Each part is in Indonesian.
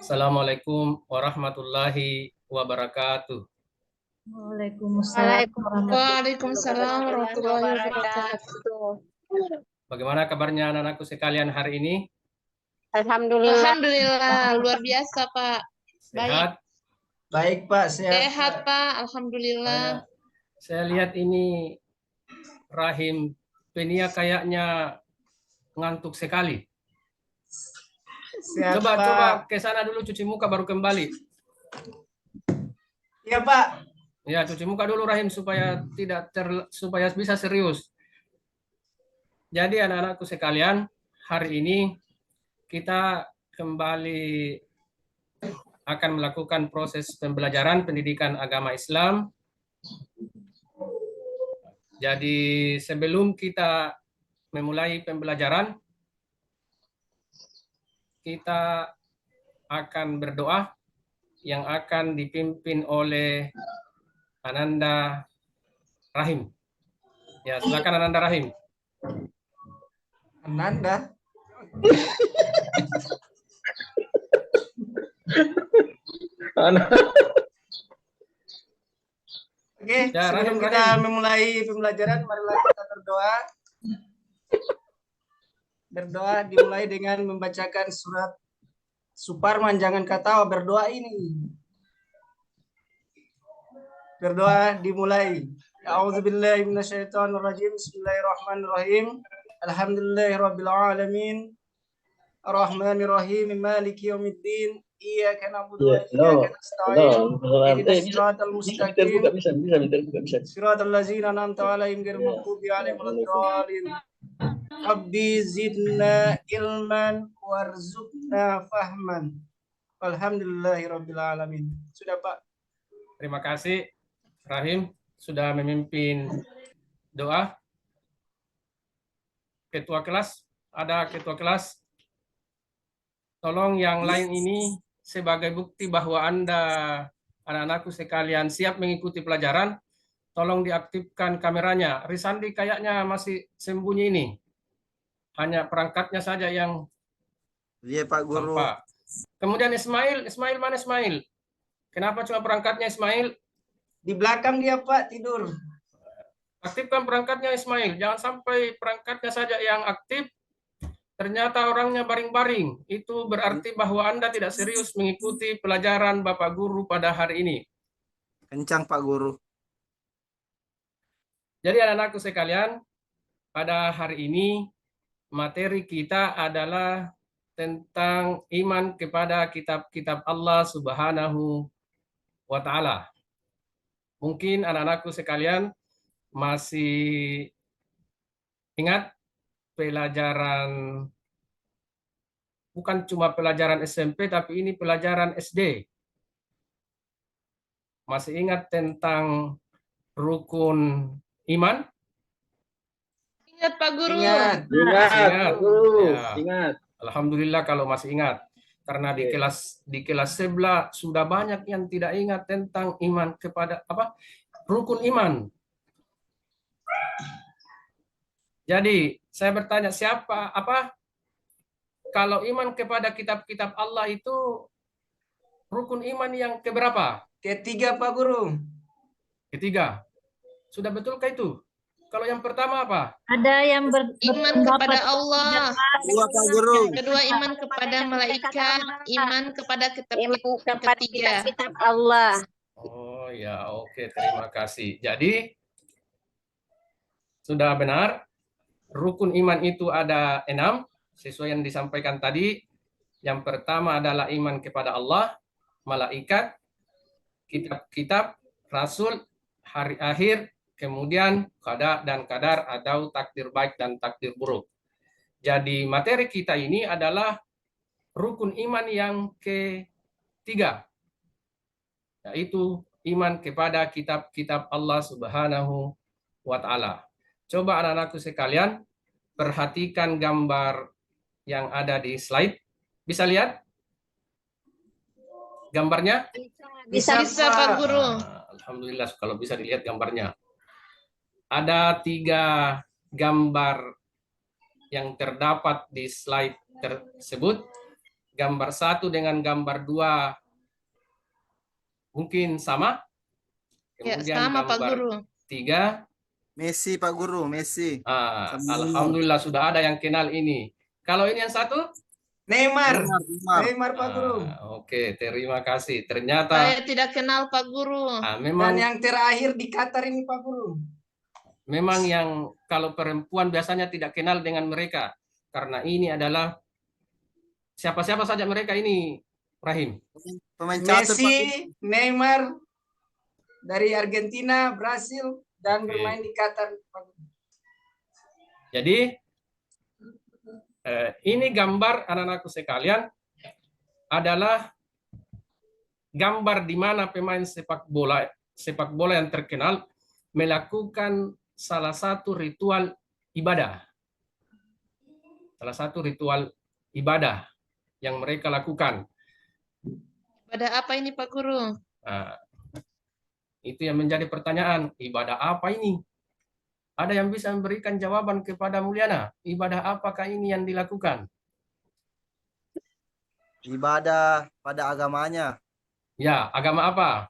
Assalamualaikum warahmatullahi wabarakatuh. Waalaikumsalam Waalaikumsalam warahmatullahi warahmatullahi wabarakatuh. wabarakatuh. Bagaimana kabarnya anak-anakku sekalian hari ini? Alhamdulillah. Alhamdulillah, luar biasa Pak. Baik, Sehat? Baik Pak, sehat Pak. Alhamdulillah. Saya lihat ini Rahim Penia kayaknya ngantuk sekali. Sehat, Pak. Coba ke sana dulu cuci muka baru kembali. Iya Pak. Ya, cuci muka dulu Rahim supaya supaya bisa serius. Jadi anak-anakku sekalian, hari ini kita kembali akan melakukan proses pembelajaran pendidikan agama Islam. Jadi sebelum kita memulai pembelajaran, kita akan berdoa yang akan dipimpin oleh Ananda Rahim. Ya, silakan Ananda Rahim. Ananda. Oke, Ya, sebelum Rahim, kita Rahim. memulai pembelajaran, marilah kita berdoa. Berdoa dimulai dengan membacakan surat Suparman, jangan kata berdoa ini. Berdoa dimulai. A'udzubillahi minasyaitonirrajim. Bismillahirrahmanirrahim. Alhamdulillahirabbil alamin. Arrahmanirrahim. Maliki yaumiddin. Iyyaka na'budu wa iyyaka nasta'in. Ihdinas siratal mustaqim. Bisa. Siratal ladzina an'amta 'alaihim ghairil maghdubi alaihim waladdallin. Rabbi zidna ilman warzuqna fahman. Alhamdulillahirabbil alamin. Sudah Pak. Terima kasih Rahim sudah memimpin doa. Ketua kelas, ada ketua kelas. Tolong yang lain ini sebagai bukti bahwa Anda, anak-anakku sekalian, siap mengikuti pelajaran, tolong diaktifkan kameranya. Risandi kayaknya masih sembunyi ini. Hanya perangkatnya saja yang Iya Pak Guru. tampak. Kemudian Ismail mana Ismail? Kenapa cuma perangkatnya Ismail? Di belakang dia Pak tidur. Aktifkan perangkatnya Ismail. Jangan sampai perangkatnya saja yang aktif, ternyata orangnya baring-baring. Itu berarti bahwa Anda tidak serius mengikuti pelajaran Bapak Guru pada hari ini. Kencang Pak Guru. Jadi anak-anakku sekalian, pada hari ini materi kita adalah tentang iman kepada kitab-kitab Allah Subhanahu wa Ta'ala. Mungkin anak-anakku sekalian masih ingat pelajaran, bukan cuma pelajaran SMP, tapi ini pelajaran SD. Masih ingat tentang rukun iman? Ingat Pak Guru. Ingat. Ya. Alhamdulillah kalau masih ingat. Karena di kelas sebelah sudah banyak yang tidak ingat tentang iman kepada rukun iman. Jadi saya bertanya kalau iman kepada kitab-kitab Allah itu rukun iman yang keberapa? Ketiga Pak Guru. Ketiga. Sudah betulkah itu? Kalau yang pertama apa? Ada yang Iman kepada Allah. Dua Pak Guru. Kedua, iman kepada malaikat. Iman kepada kitab ketiga. kitab Allah. Oh ya, oke, terima kasih. Jadi sudah benar, rukun iman itu ada 6 sesuai yang disampaikan tadi. Yang pertama adalah iman kepada Allah, malaikat, kitab-kitab, rasul, hari akhir, kemudian qada dan qadar atau takdir baik dan takdir buruk. Jadi materi kita ini adalah rukun iman yang ketiga, yaitu iman kepada kitab-kitab Allah Subhanahu wa Ta'ala. Coba anak-anakku sekalian perhatikan gambar yang ada di slide. Bisa lihat gambarnya? Bisa Pak Guru. Alhamdulillah kalau bisa dilihat gambarnya. Ada 3 gambar yang terdapat di slide tersebut. gambar 1 dengan gambar 2 mungkin sama. Ya, Kemudian sama Pak gambar Guru. 3, Messi Pak Guru, Messi. Sama Neymar. alhamdulillah sudah ada yang kenal ini. Kalau ini yang satu? Neymar. Neymar. Neymar Pak Guru. Oke, terima kasih. Ternyata Saya tidak kenal Pak Guru. Dan memang yang terakhir di Qatar ini Pak Guru. memang yang kalau perempuan biasanya tidak kenal dengan mereka karena ini adalah siapa-siapa saja mereka ini, Rahim. Pemain catur Pak Guru. Messi, Neymar dari Argentina, Brasil, dan Oke. bermain di Qatar Pak Guru. Jadi ini gambar anak-anakku sekalian adalah gambar di mana pemain sepak bola yang terkenal melakukan salah satu ritual ibadah. Salah satu ritual ibadah yang mereka lakukan. Pada apa ini Pak Guru? Nah, itu yang menjadi pertanyaan, ibadah apa ini? Ada yang bisa memberikan jawaban kepada Mulyana? Ibadah apakah ini yang dilakukan? Ibadah pada agamanya. Ya, agama apa?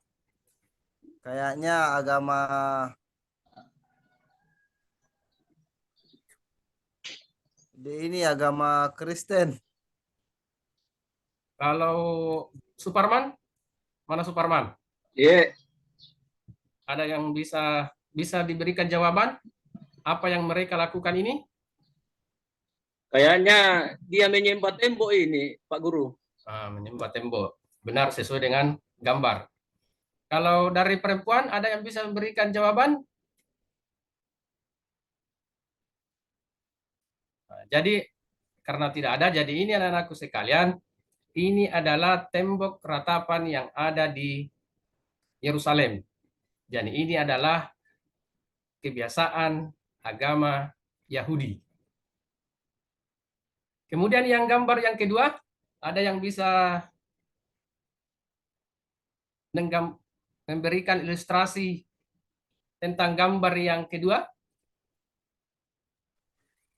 Kayaknya agama ini agama Kristen. Kalau Suparman? Mana Suparman? Iya, Ada yang bisa diberikan jawaban apa yang mereka lakukan ini? kayaknya dia menyembah tembok ini, Pak Guru. Menyembah tembok. Benar, sesuai dengan gambar. Kalau dari perempuan ada yang bisa memberikan jawaban? Jadi karena tidak ada, jadi ini anak-anakku sekalian, ini adalah tembok ratapan yang ada di Yerusalem. Jadi ini adalah kebiasaan agama Yahudi. Kemudian yang gambar yang kedua, ada yang bisa memberikan ilustrasi tentang gambar yang kedua?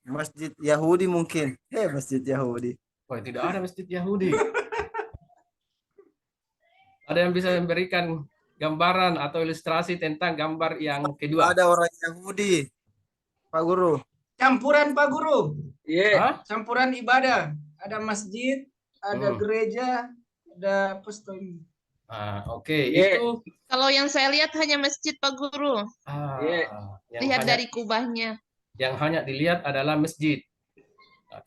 Masjid Yahudi mungkin. Masjid Yahudi. Oh, tidak ada masjid Yahudi. Ada yang bisa memberikan gambaran atau ilustrasi tentang gambar yang kedua? Ada orang Yahudi, Pak Guru. Campuran Pak Guru. Iya, Hah? Campuran ibadah. Ada masjid, ada gereja, ada posto ini. Oke. Iya. Itu Kalau yang saya lihat hanya masjid Pak Guru. yang Lihat hanya, dari kubahnya. yang hanya dilihat adalah masjid.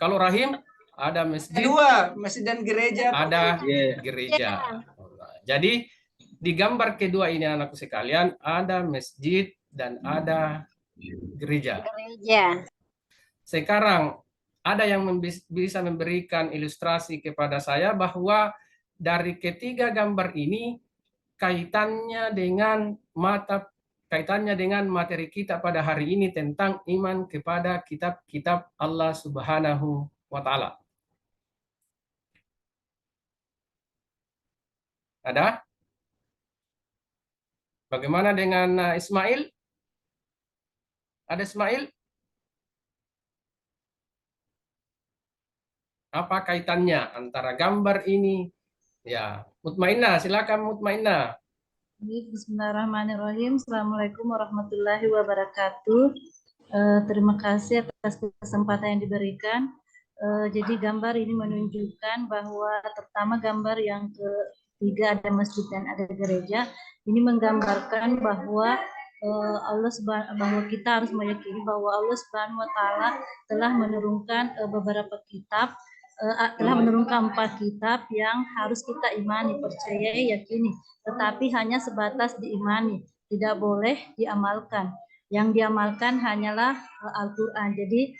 Kalau Rahim ada masjid, Kedua, masjid dan gereja. Pak ada iya. gereja. Jadi di gambar kedua ini anakku sekalian ada masjid dan ada gereja. Gereja. Sekarang ada yang bisa memberikan ilustrasi kepada saya bahwa dari ketiga gambar ini kaitannya dengan materi kita pada hari ini tentang iman kepada kitab-kitab Allah Subhanahu wa Ta'ala. Ada? Bagaimana dengan Ismail? Ada Ismail? Apa kaitannya antara gambar ini? Ya, Mutmainnah, silakan Mutmainnah. Bismillahirrahmanirrahim. Assalamualaikum warahmatullahi wabarakatuh. Terima kasih atas kesempatan yang diberikan. Jadi gambar ini menunjukkan bahwa terutama gambar yang ketiga ada masjid dan ada gereja. Ini menggambarkan bahwa bahwa kita harus meyakini bahwa Allah Subhanahu wa Ta'ala telah menurunkan beberapa kitab, telah menurunkan 4 kitab yang harus kita imani, percayai, yakini, tetapi hanya sebatas diimani, tidak boleh diamalkan. Yang diamalkan hanyalah Al-Quran. Jadi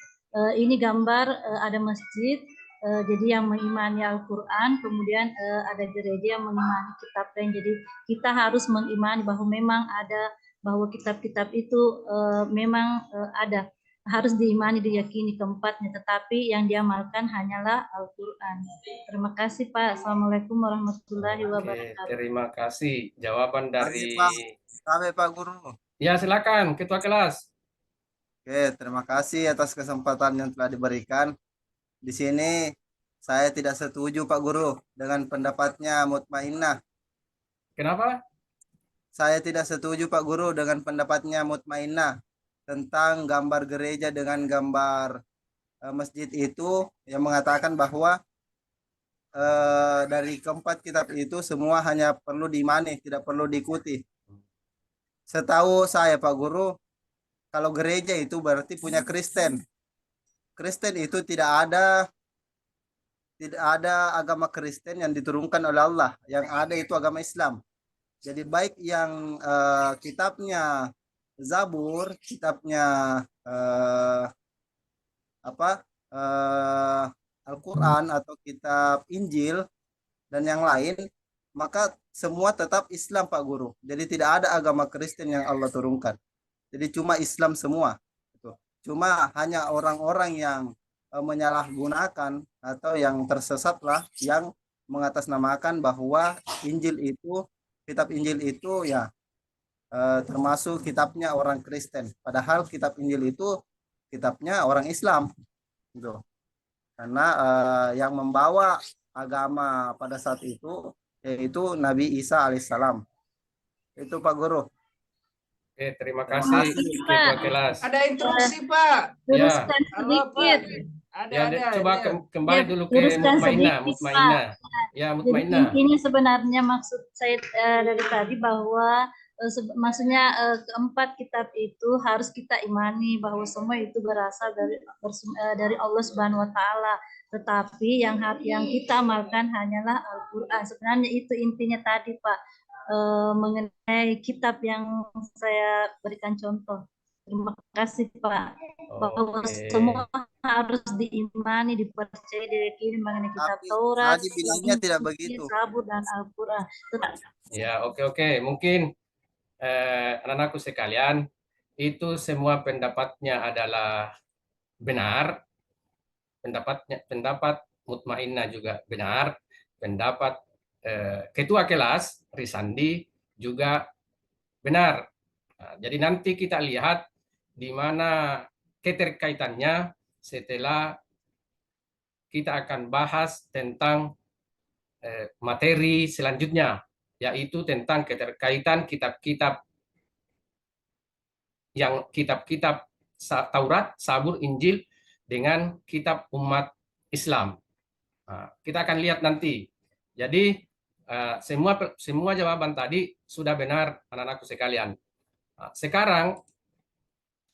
ini gambar ada masjid, jadi yang mengimani Al-Quran, kemudian ada gereja yang mengimani kitab lain. Jadi kita harus mengimani bahwa memang ada, bahwa kitab-kitab itu memang ada, harus diimani, diyakini keempatnya, tetapi yang diamalkan hanyalah Al-Quran. Terima kasih Pak. Assalamualaikum warahmatullahi wabarakatuh. Terima kasih. Jawaban dari... Sampai Pak Guru. Ya, silakan Ketua Kelas. Oke, terima kasih atas kesempatan yang telah diberikan. Di sini Saya tidak setuju Pak Guru dengan pendapatnya Mutmainnah. Kenapa? Saya tidak setuju Pak Guru dengan pendapatnya Mutmainnah tentang gambar gereja dengan gambar masjid itu, yang mengatakan bahwa dari keempat kitab itu semua hanya perlu diimani, tidak perlu diikuti. Setahu saya Pak Guru, kalau gereja itu berarti punya Kristen. Kristen itu tidak ada agama Kristen yang diturunkan oleh Allah. Yang ada itu agama Islam. Jadi baik yang kitabnya Zabur, kitabnya Al-Quran atau kitab Injil dan yang lain, maka semua tetap Islam Pak Guru. Jadi tidak ada agama Kristen yang Allah turunkan. Jadi cuma Islam semua. Cuma hanya orang-orang yang menyalahgunakan atau yang tersesatlah yang mengatasnamakan bahwa kitab Injil itu ya termasuk kitabnya orang Kristen. Padahal kitab Injil itu kitabnya orang Islam. Gitu. Karena yang membawa agama pada saat itu yaitu Nabi Isa alaihissalam. Itu Pak Guru. Oke, terima kasih Ketua kelas. Ada instruksi Pak. Luruskan Halo sedikit. Pak. Ya, coba kembali dulu ke luruskan Mutmainnah. sedikit, Mutmainnah. Ya, Jadi Mutmainnah. intinya sebenarnya maksud saya dari tadi bahwa maksudnya keempat kitab itu harus kita imani bahwa semua itu berasal dari Allah Subhanahu Wa Taala. Tetapi yang kita amalkan hanyalah Al-Quran. Sebenarnya itu intinya tadi Pak, mengenai kitab yang saya berikan contoh. Terima kasih Pak. Bahwa Oke. semua harus diimani, dipercaya, diyakini mengenai kitab Tapi Taurat, tadi bilangnya tidak Injil, begitu. Zabur dan Al-Quran. Ya, oke. Mungkin anak-anakku sekalian, itu semua pendapatnya adalah benar. Pendapat Mutmainnah juga benar. Pendapat Ketua kelas Risandi juga benar. Nah, jadi nanti kita lihat di mana keterkaitannya setelah kita akan bahas tentang materi selanjutnya, yaitu tentang keterkaitan kitab-kitab Taurat, Zabur, Injil dengan kitab umat Islam. Nah, kita akan lihat nanti. Jadi semua jawaban tadi sudah benar anak-anakku sekalian. Nah, sekarang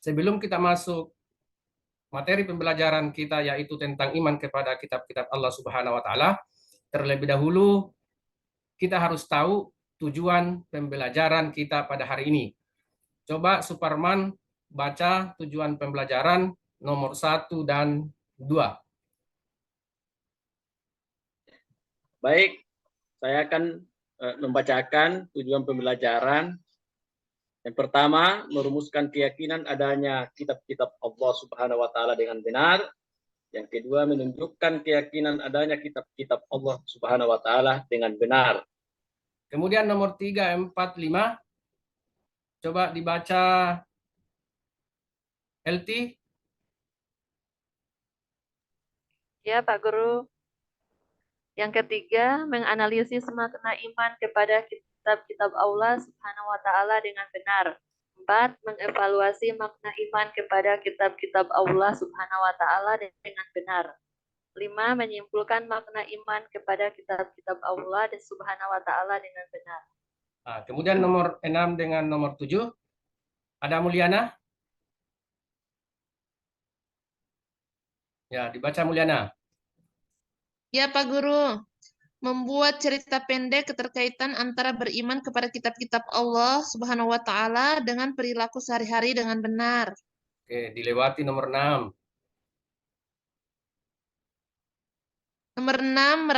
sebelum kita masuk materi pembelajaran kita yaitu tentang iman kepada kitab-kitab Allah Subhanahu wa taala, terlebih dahulu kita harus tahu tujuan pembelajaran kita pada hari ini. Coba Suparman baca tujuan pembelajaran nomor 1 dan 2. Baik, saya akan membacakan tujuan pembelajaran. Yang pertama, merumuskan keyakinan adanya kitab-kitab Allah Subhanahu wa taala dengan benar. Yang kedua, menunjukkan keyakinan adanya kitab-kitab Allah Subhanahu wa taala dengan benar. Kemudian nomor 3, 4, 5. Coba dibaca LT. Ya, Pak Guru. Yang ketiga, menganalisis makna iman kepada kitab-kitab Allah Subhanahu wa taala dengan benar. 4. Mengevaluasi makna iman kepada kitab-kitab Allah Subhanahu wa taala dengan benar. 5. Menyimpulkan makna iman kepada kitab-kitab Allah dan Subhanahu wa taala dengan benar. Nah, kemudian nomor 6 dengan nomor 7. Ada Mulyana? Ya, dibaca Mulyana. Ya, Pak Guru. Membuat cerita pendek keterkaitan antara beriman kepada kitab-kitab Allah Subhanahu wa taala dengan perilaku sehari-hari dengan benar. Oke, dilewati nomor 6. Nomor 6,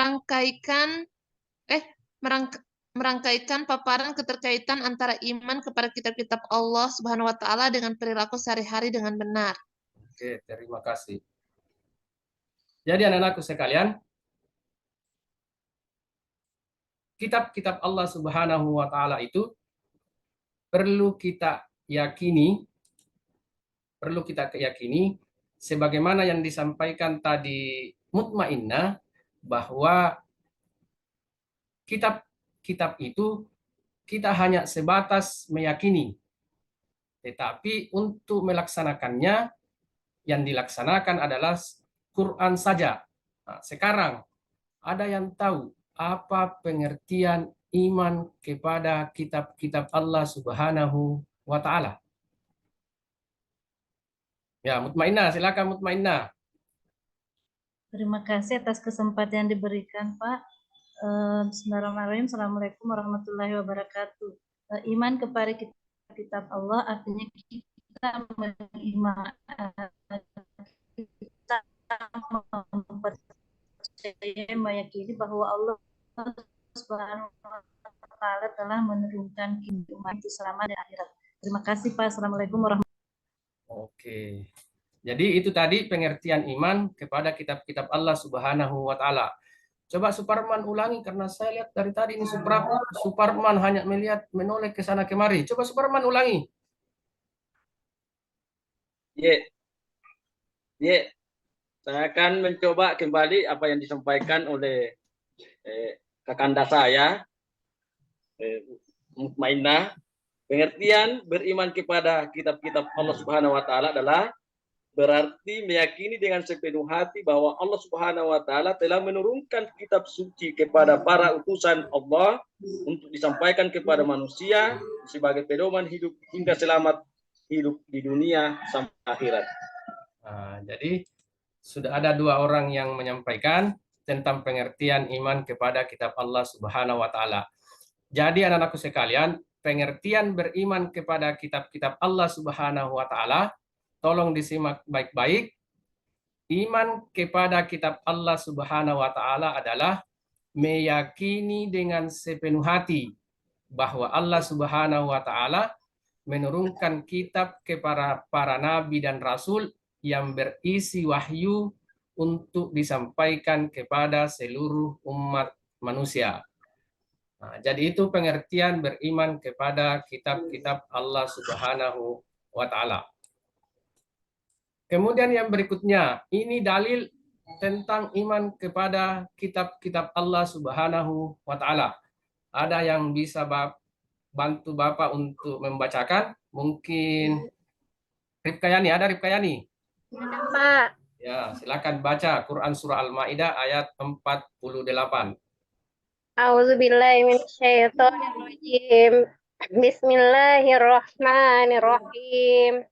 merangkaikan paparan keterkaitan antara iman kepada kitab-kitab Allah Subhanahu wa taala dengan perilaku sehari-hari dengan benar. Oke, terima kasih. Jadi anak-anakku sekalian, kitab-kitab Allah Subhanahu wa taala itu perlu kita yakini sebagaimana yang disampaikan tadi Mutmainnah bahwa kitab-kitab itu kita hanya sebatas meyakini, tetapi untuk melaksanakannya yang dilaksanakan adalah Quran saja. Nah, sekarang ada yang tahu apa pengertian iman kepada kitab-kitab Allah Subhanahu wa taala? Ya, Mutmainnah, silakan Mutmainnah. Terima kasih atas kesempatan yang diberikan, Pak. Bismillahirrahmanirrahim. Assalamualaikum warahmatullahi wabarakatuh. Iman kepada kitab Allah artinya kita beriman, kita mempercayai, meyakini bahwa Allah Subhanahu wa taala telah menurunkan umat itu selamat di akhirat. Terima kasih, Pak. Assalamualaikum warahmatullahi wabarakatuh. Oke. Jadi itu tadi pengertian iman kepada kitab-kitab Allah Subhanahu wa taala. Coba Suparman ulangi karena saya lihat dari tadi ini Suparman hanya menoleh ke sana kemari. Coba Suparman ulangi. Ye, saya akan mencoba kembali apa yang disampaikan oleh kakanda saya, Mutmainnah. Pengertian beriman kepada kitab-kitab Allah Subhanahu wa taala adalah berarti meyakini dengan sepenuh hati bahwa Allah Subhanahu wa taala telah menurunkan kitab suci kepada para utusan Allah untuk disampaikan kepada manusia sebagai pedoman hidup hingga selamat hidup di dunia sampai akhirat. Nah, jadi sudah ada dua orang yang menyampaikan tentang pengertian iman kepada kitab Allah Subhanahu wa taala. Jadi anak-anakku sekalian, pengertian beriman kepada kitab-kitab Allah Subhanahu wa taala, tolong disimak baik-baik. Iman kepada kitab Allah Subhanahu wa taala adalah meyakini dengan sepenuh hati bahwa Allah Subhanahu wa taala menurunkan kitab kepada para nabi dan rasul yang berisi wahyu untuk disampaikan kepada seluruh umat manusia. Nah, jadi itu pengertian beriman kepada kitab-kitab Allah Subhanahu wa taala. Kemudian yang berikutnya, ini dalil tentang iman kepada kitab-kitab Allah Subhanahu wa taala. Ada yang bisa bantu Bapak untuk membacakan? Mungkin Rifkayani, ada Rifkayani? Pak. Ya, silakan baca Quran surah Al-Maidah ayat 48. A'udzubillahi minasyaitonirrajim. Bismillahirrahmanirrahim.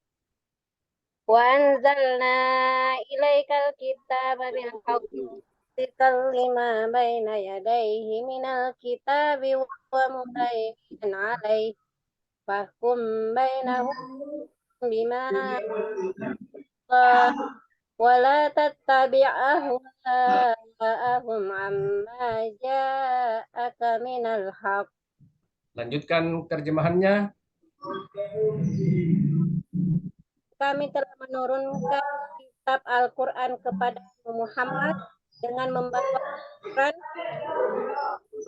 Wa anzalna ilaikal kitaba bil haqqi lima baina yadayhi minal kitabi wa muhaiminan alaihi fahkum bainahum bima wa la tattabi' ahwaa'ahum amma ja'aka minal haqq. Lanjutkan terjemahannya. Kami telah menurunkan kitab Al-Quran kepada Muhammad dengan membawa Quran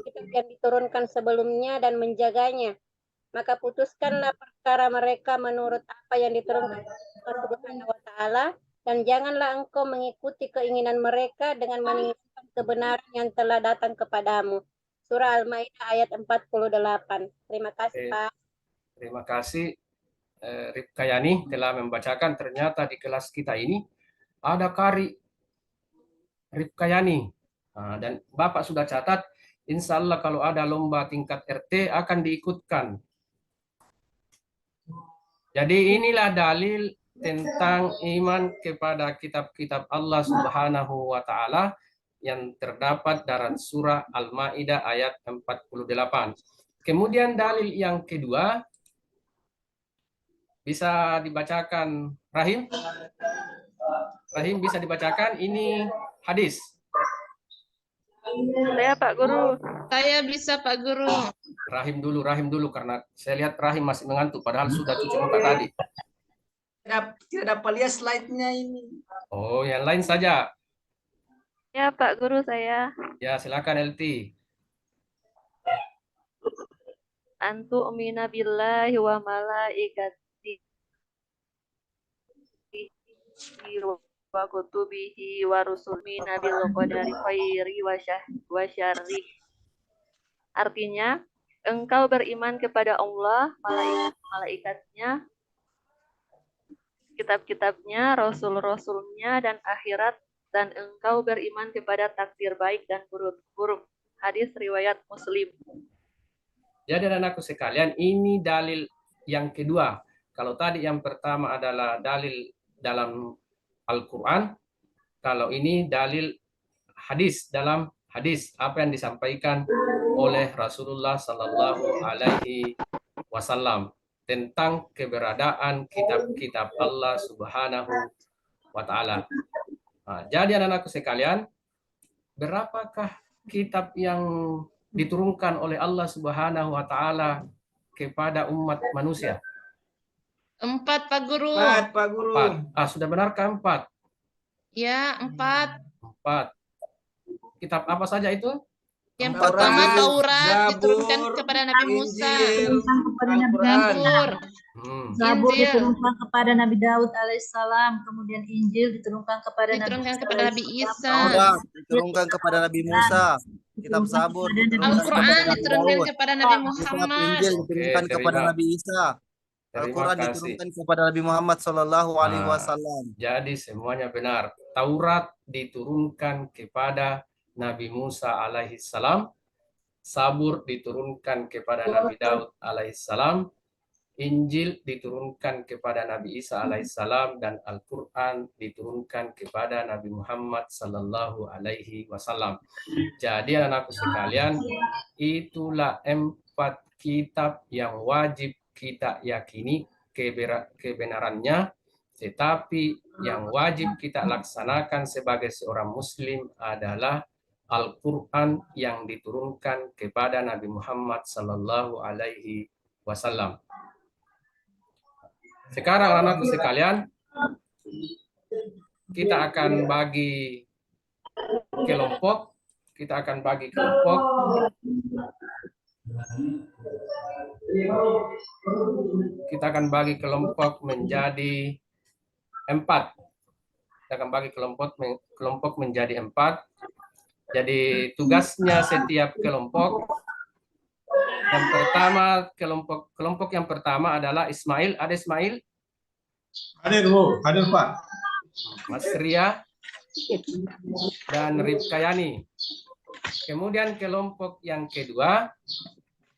kitab yang diturunkan sebelumnya dan menjaganya. Maka putuskanlah perkara mereka menurut apa yang diturunkan Allah Subhanahu wa taala, dan janganlah engkau mengikuti keinginan mereka dengan meninggalkan kebenaran yang telah datang kepadamu. Surah Al-Maidah ayat 48. Terima kasih, Pak. Terima kasih Rifkayani telah membacakan. Ternyata di kelas kita ini ada Kari Rifkayani. Nah, dan Bapak sudah catat, insya Allah kalau ada lomba tingkat RT akan diikutkan. Jadi inilah dalil tentang iman kepada kitab-kitab Allah Subhanahu wa taala yang terdapat dalam surah Al-Maidah ayat 48. Kemudian dalil yang kedua bisa dibacakan Rahim? Rahim bisa dibacakan, ini hadis. Saya Pak Guru. Saya bisa Pak Guru. Rahim dulu karena saya lihat Rahim masih mengantuk padahal sudah cuci muka tadi. Tidak dapat lihat slide-nya ini. Oh, yang lain saja. Ya Pak Guru saya. Ya, silakan LT. Antu umina billahi wa malaikatihi wa kutubihi wa rusulihi bil qadari khairi wa syarrih. Artinya, engkau beriman kepada Allah, malaikat-malaikatnya, kitab-kitabnya, rasul-rasulnya, dan akhirat, dan engkau beriman kepada takdir baik dan buruk. Hadis riwayat Muslim. Jadi anakku sekalian, ini dalil yang kedua. Kalau tadi yang pertama adalah dalil dalam Al-Quran, kalau ini dalil hadis dalam hadis apa yang disampaikan oleh Rasulullah Sallallahu Alaihi Wasallam tentang keberadaan kitab-kitab Allah Subhanahu wa Ta'ala. Nah, jadi anak-anakku sekalian, berapakah kitab yang diturunkan oleh Allah Subhanahu wa Ta'ala kepada umat manusia? 4, Pak Guru. 4, Pak Guru. 4. Sudah benarkah 4? Ya, 4. 4. Kitab apa saja itu? Yang Taurat, pertama Taurat Zabur, diturunkan kepada Nabi Musa. Injil, kepada Nabi Al-Quran. Zabur. Zabur Injil. diturunkan kepada Nabi Daud alaihissalam, kemudian Injil diturunkan kepada Diturunkan Nabi kepada Nabi Isa. Taurat diturunkan kepada Nabi Musa. Kitab Zabur diturunkan Al-Quran kepada Nabi diturunkan Daud. kepada Nabi Kitab Muhammad. Injil diturunkan Oke, kepada terima. Nabi Isa. Terima Al-Quran kasih. diturunkan kepada Nabi Muhammad Sallallahu Alaihi Nah, Wasallam. Jadi semuanya benar. Taurat diturunkan kepada Nabi Musa alaihissalam. Sabur diturunkan kepada Nabi Daud alaihissalam. Injil diturunkan kepada Nabi Isa alaihissalam. Dan Al-Quran diturunkan kepada Nabi Muhammad sallallahu alaihi wasallam. Jadi anakku sekalian, itulah 4 kitab yang wajib kita yakini kebenarannya, tetapi yang wajib kita laksanakan sebagai seorang muslim adalah Al-Quran yang diturunkan kepada Nabi Muhammad sallallahu alaihi wasallam. Sekarang anakku sekalian, kita akan bagi kelompok. Kita akan bagi kelompok. Kita akan bagi kelompok menjadi 4. Kita akan bagi kelompok menjadi 4. Jadi tugasnya setiap kelompok. Yang pertama, kelompok yang pertama adalah Ismail. Ada Ismail? Hadir, Bu. Hadir, Pak. Mas Ria dan Rifkayani. Kemudian kelompok yang kedua,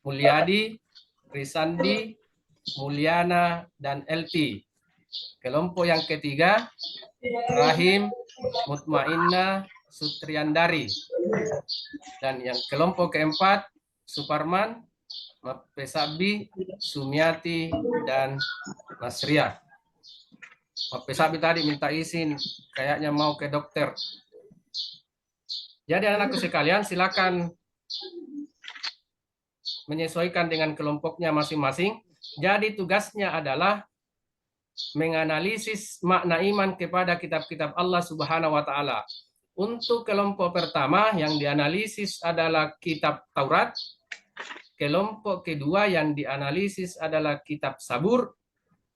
Mulyadi, Risandi, Mulyana, dan LT. Kelompok yang ketiga, Rahim, Mutmainnah, Sutriandari. Dan yang kelompok keempat, Suparman, Mapesabi, Sumiati, dan Nasria. Mapesabi tadi minta izin, kayaknya mau ke dokter. Jadi anakku sekalian, silakan menyesuaikan dengan kelompoknya masing-masing. Jadi tugasnya adalah menganalisis makna iman kepada kitab-kitab Allah Subhanahu wa Ta'ala. Untuk kelompok pertama yang dianalisis adalah kitab Taurat. Kelompok kedua yang dianalisis adalah kitab Zabur.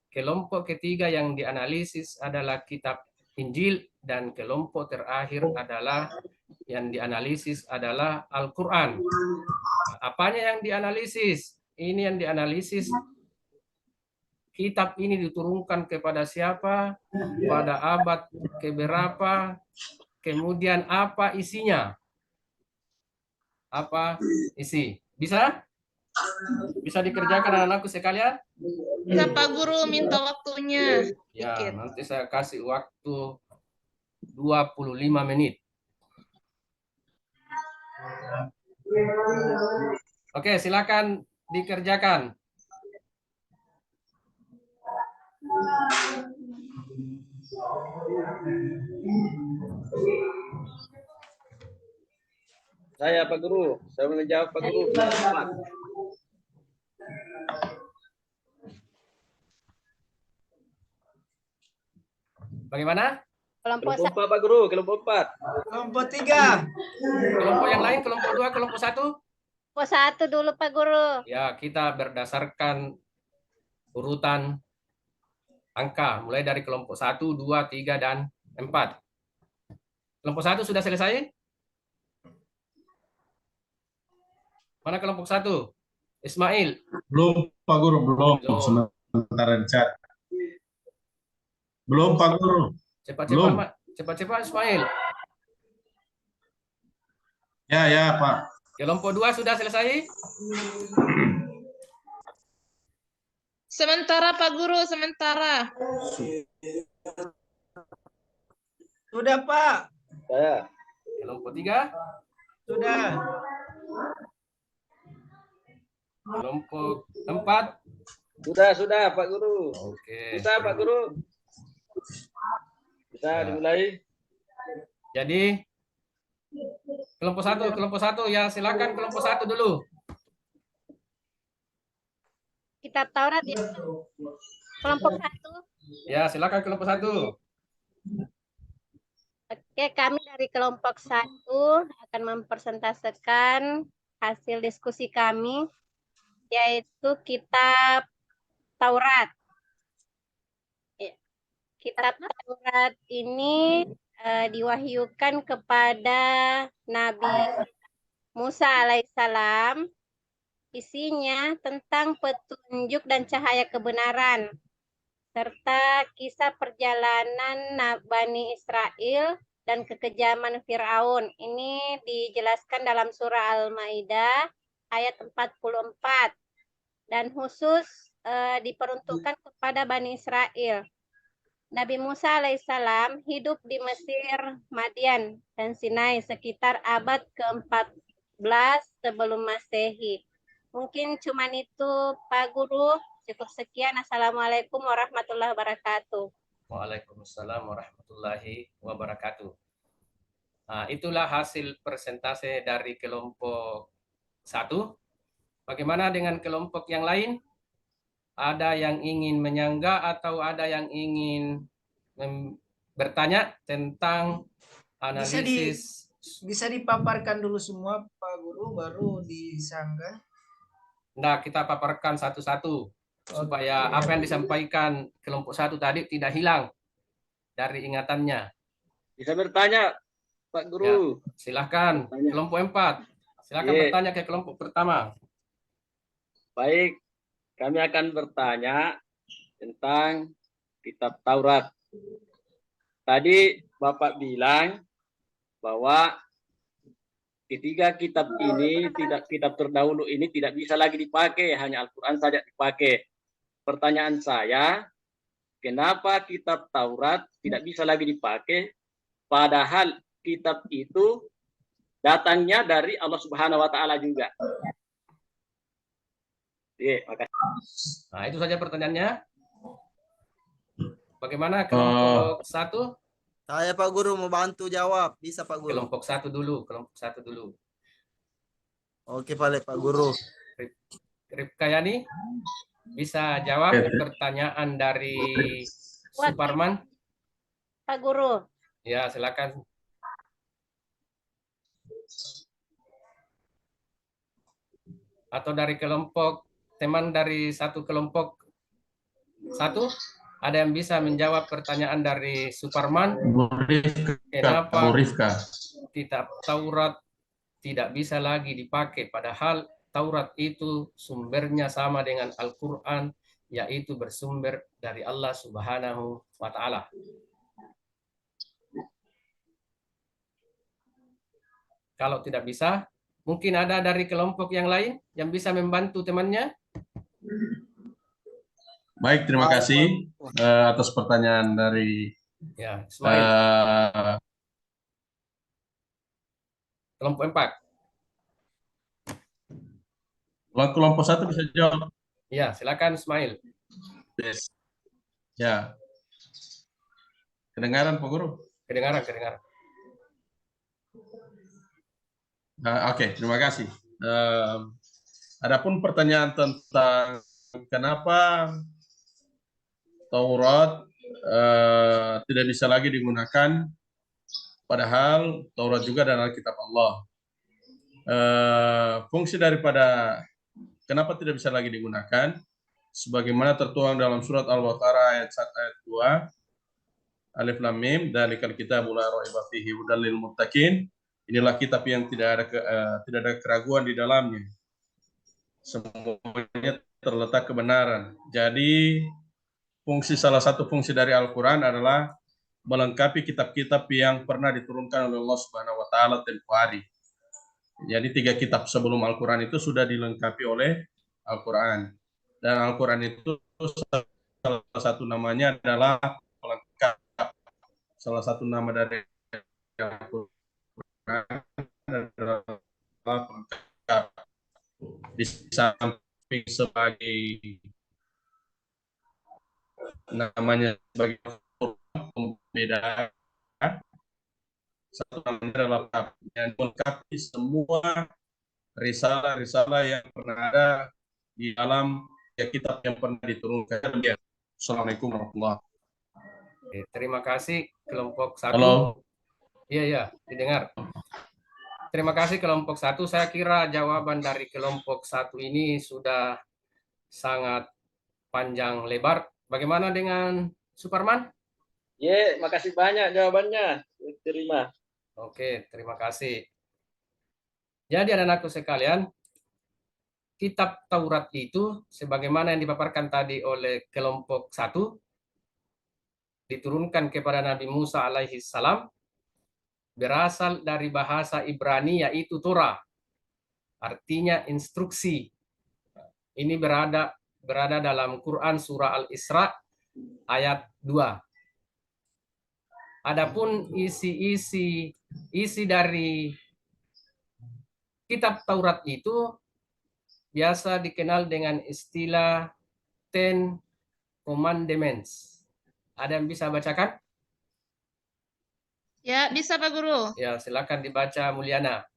Kelompok ketiga yang dianalisis adalah kitab Injil. Dan kelompok terakhir adalah yang dianalisis adalah Al-Quran. Apanya yang dianalisis? Ini yang dianalisis, kitab ini diturunkan kepada siapa, pada abad keberapa, kemudian apa isinya? Apa isi? Bisa? Bisa dikerjakan anak-anakku sekalian? Bisa, Pak Guru, minta waktunya. Ya, Dikit. nanti saya kasih waktu 25 menit. Oke, silakan dikerjakan. Saya Pak Guru, saya menjawab Pak Guru. Selamat. Bagaimana? Kelompok Kelompok 4 Pak Guru, kelompok 4. Kelompok 3. Kelompok yang lain, kelompok 2, kelompok 1? Kelompok 1 dulu Pak Guru. Ya, kita berdasarkan urutan angka, mulai dari kelompok 1, 2, 3, dan 4. Kelompok 1 sudah selesai? Mana kelompok 1? Ismail. Belum Pak Guru, belum. Belum. Sementara di chat. Belum Pak Guru. Belum. Cepat-cepat Ismail. Ya Pak. Kelompok 2 sudah selesai? Sementara Pak Guru, sementara. Sudah Pak. Saya. Kelompok 3? Sudah. Kelompok 4? Sudah Pak Guru. Oke. Bisa Pak Guru. Bisa Ya. dimulai. Jadi kelompok 1 ya, silakan kelompok 1 dulu. Kitab Taurat ya. Kelompok 1. Ya, silakan kelompok 1. Oke, kami dari kelompok 1 akan mempresentasikan hasil diskusi kami, yaitu kitab Taurat. Ya. Kitab Taurat ini diwahyukan kepada Nabi Musa alaihissalam. Isinya tentang petunjuk dan cahaya kebenaran, serta kisah perjalanan Bani Israel dan kekejaman Fir'aun. Ini dijelaskan dalam surah Al-Maidah ayat 44 dan khusus diperuntukkan kepada Bani Israel. Nabi Musa alaihissalam hidup di Mesir, Madian, dan Sinai sekitar abad ke-14 sebelum Masehi. Mungkin cuman itu Pak Guru. Cukup sekian. Assalamualaikum warahmatullahi wabarakatuh. Waalaikumsalam warahmatullahi wabarakatuh. Nah, itulah hasil presentasi dari kelompok 1. Bagaimana dengan kelompok yang lain? Ada yang ingin menyanggah atau ada yang ingin bertanya tentang analisis? Bisa dipaparkan dulu semua Pak Guru, baru disanggah. Nah, kita paparkan satu-satu supaya apa yang disampaikan kelompok 1 tadi tidak hilang dari ingatannya. Bisa bertanya Pak Guru. Ya, silahkan kelompok 4. Silahkan bertanya ke kelompok pertama. Baik, kami akan bertanya tentang kitab Taurat. Tadi Bapak bilang bahwa ketiga kitab ini, kitab terdahulu ini tidak bisa lagi dipakai, hanya Al-Quran saja dipakai. Pertanyaan saya, kenapa kitab Taurat tidak bisa lagi dipakai, padahal kitab itu datangnya dari Allah Subhanahu wa Ta'ala juga? Makasih. Nah, itu saja pertanyaannya. Bagaimana kelompok 1? Saya Pak Guru mau bantu jawab. Bisa Pak Guru? Kelompok 1 dulu, kelompok 1 dulu. Oke Pak Guru. Rifkayani bisa jawab pertanyaan dari Suparman? Pak Guru. Ya, silakan. Atau dari kelompok teman dari satu kelompok 1? Ada yang bisa menjawab pertanyaan dari Suparman? Kenapa kitab Taurat tidak bisa lagi dipakai, padahal Taurat itu sumbernya sama dengan Al-Quran, yaitu bersumber dari Allah Subhanahu wa Ta'ala. Kalau tidak bisa, mungkin ada dari kelompok yang lain yang bisa membantu temannya. Baik, terima kasih atas pertanyaan dari kelompok 4. Kelompok 1 bisa jawab. Ya, silakan Ismail. Yes. Ya. Kedengaran Pak Guru? Kedengaran. Oke, terima kasih. Adapun pertanyaan tentang kenapa Taurat tidak bisa lagi digunakan, padahal Taurat juga adalah kitab Allah. Fungsi daripada kenapa tidak bisa lagi digunakan, sebagaimana tertuang dalam surat Al-Baqarah ayat 1 ayat Alif Lam Mim, dzalikal kitabu la raiba fihi hudal lil muttaqin. Inilah kitab yang tidak ada keraguan di dalamnya. Semuanya terletak kebenaran. Jadi salah satu fungsi dari Al-Quran adalah melengkapi kitab-kitab yang pernah diturunkan oleh Allah Subhanahu wa taala tempo hari. Jadi 3 kitab sebelum Al-Quran itu sudah dilengkapi oleh Al-Quran. Dan Al-Quran itu salah satu namanya adalah pelengkap. Salah satu nama dari Al-Quran adalah pelengkap. Di samping sebagai namanya sebagai pembeda, satu namanya adalah yang melengkapi semua risalah-risalah yang pernah ada di dalam kitab yang pernah diturunkan. Assalamualaikum warahmatullahi wabarakatuh. Oke, terima kasih kelompok 1. Halo. Iya, didengar. Terima kasih kelompok 1. Saya kira jawaban dari kelompok 1 ini sudah sangat panjang lebar. Bagaimana dengan Suparman? Makasih banyak jawabannya. Terima. Oke, terima kasih. Jadi anak-anakku sekalian, kitab Taurat itu sebagaimana yang dipaparkan tadi oleh kelompok 1 diturunkan kepada Nabi Musa alaihi salam, berasal dari bahasa Ibrani yaitu Torah. Artinya instruksi. Ini berada dalam Quran surah Al-Isra ayat 2. Adapun isi dari kitab Taurat itu biasa dikenal dengan istilah Ten Commandments. Ada yang bisa bacakan? Ya, bisa Pak Guru. Ya, silakan dibaca Mulyana.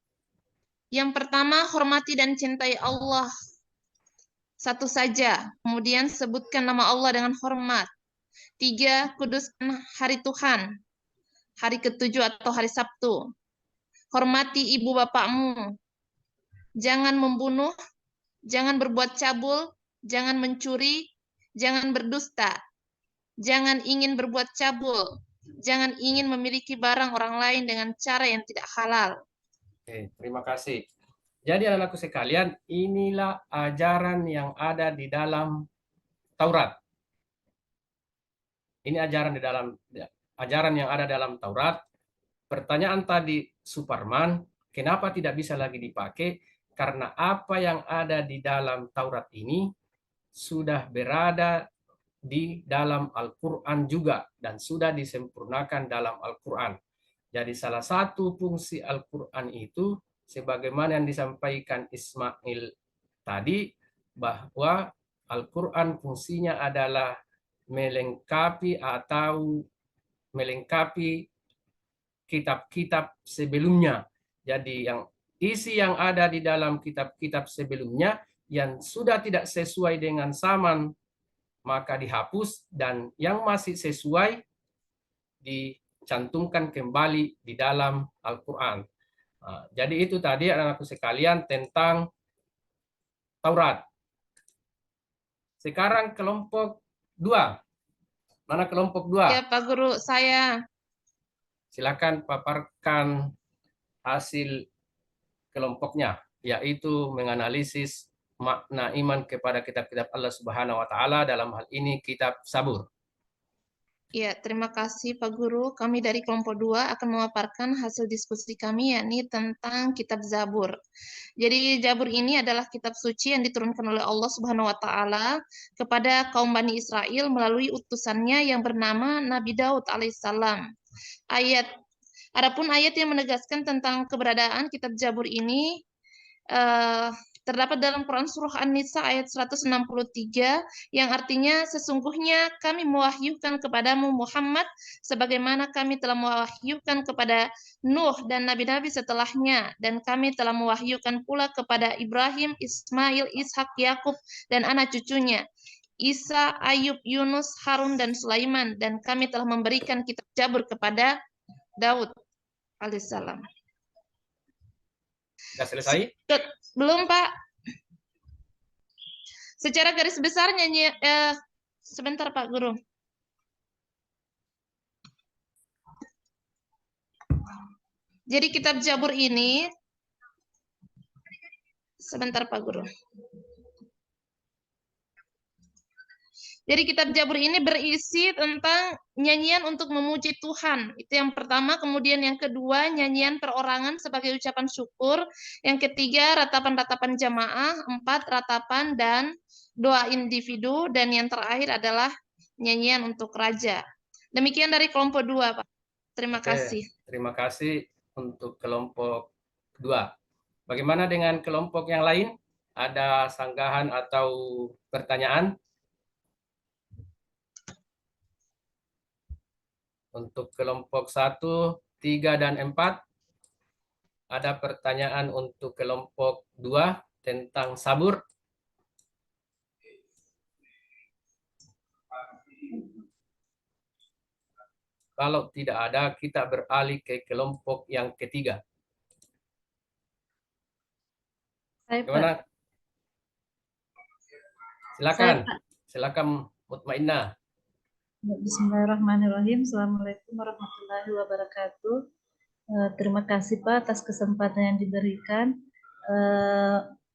Yang pertama, hormati dan cintai Allah satu saja. Kemudian sebutkan nama Allah dengan hormat. 3, kuduskan hari Tuhan. Hari ke-7 atau hari Sabtu. Hormati ibu bapakmu. Jangan membunuh, jangan berbuat cabul, jangan mencuri, jangan berdusta. Jangan ingin berbuat cabul. Jangan ingin memiliki barang orang lain dengan cara yang tidak halal. Oke, terima kasih. Jadi anak-anakku sekalian, inilah ajaran yang ada di dalam Taurat. Ini ajaran yang ada dalam Taurat. Pertanyaan tadi Suparman, kenapa tidak bisa lagi dipakai? Karena apa yang ada di dalam Taurat ini sudah berada di dalam Al-Quran juga dan sudah disempurnakan dalam Al-Quran. Jadi salah satu fungsi Al-Quran itu sebagaimana yang disampaikan Ismail tadi, bahwa Al-Quran fungsinya adalah melengkapi kitab-kitab sebelumnya. Jadi isi yang ada di dalam kitab-kitab sebelumnya yang sudah tidak sesuai dengan zaman maka dihapus, dan yang masih sesuai dicantumkan kembali di dalam Al-Quran. Jadi itu tadi anak-anakku sekalian tentang Taurat. Sekarang kelompok 2. Mana kelompok 2? Ya Pak Guru, saya. Silakan paparkan hasil kelompoknya, yaitu menganalisis makna iman kepada kitab-kitab Allah Subhanahu wa taala, dalam hal ini kitab Zabur. Ya, terima kasih Pak Guru. Kami dari kelompok 2 akan memaparkan hasil diskusi kami, yakni tentang kitab Zabur. Jadi Zabur ini adalah kitab suci yang diturunkan oleh Allah Subhanahu wa taala kepada kaum Bani Israel melalui utusannya yang bernama Nabi Daud alaihissalam. Adapun ayat yang menegaskan tentang keberadaan kitab Zabur ini terdapat dalam Quran Surah An-Nisa ayat 163 yang artinya sesungguhnya kami mewahyukan kepadamu Muhammad sebagaimana kami telah mewahyukan kepada Nuh dan nabi-nabi setelahnya, dan kami telah mewahyukan pula kepada Ibrahim, Ismail, Ishak, Yakub dan anak cucunya Isa, Ayub, Yunus, Harun dan Sulaiman, dan kami telah memberikan kitab Zabur kepada Daud alaihissalam. Sudah selesai? Belum, Pak. Secara garis besarnya, sebentar Pak Guru. Jadi kitab Jabur ini, sebentar Pak Guru. Jadi kitab Jabur ini berisi tentang nyanyian untuk memuji Tuhan. Itu yang pertama. Kemudian yang kedua, nyanyian perorangan sebagai ucapan syukur. Yang ketiga, ratapan-ratapan jamaah. 4, ratapan dan doa individu. Dan yang terakhir adalah nyanyian untuk raja. Demikian dari kelompok 2, Pak. Terima kasih. Terima kasih untuk kelompok 2. Bagaimana dengan kelompok yang lain? Ada sanggahan atau pertanyaan? Untuk kelompok 1, 3, dan 4, ada pertanyaan untuk kelompok 2 tentang sabur. Kalau tidak ada, kita beralih ke kelompok yang ketiga. Saya, Pak. Gimana? Silakan. Saya, Pak. Silakan Mutmainnah. Bismillahirrahmanirrahim. Assalamualaikum warahmatullahi wabarakatuh. Terima kasih Pak atas kesempatan yang diberikan.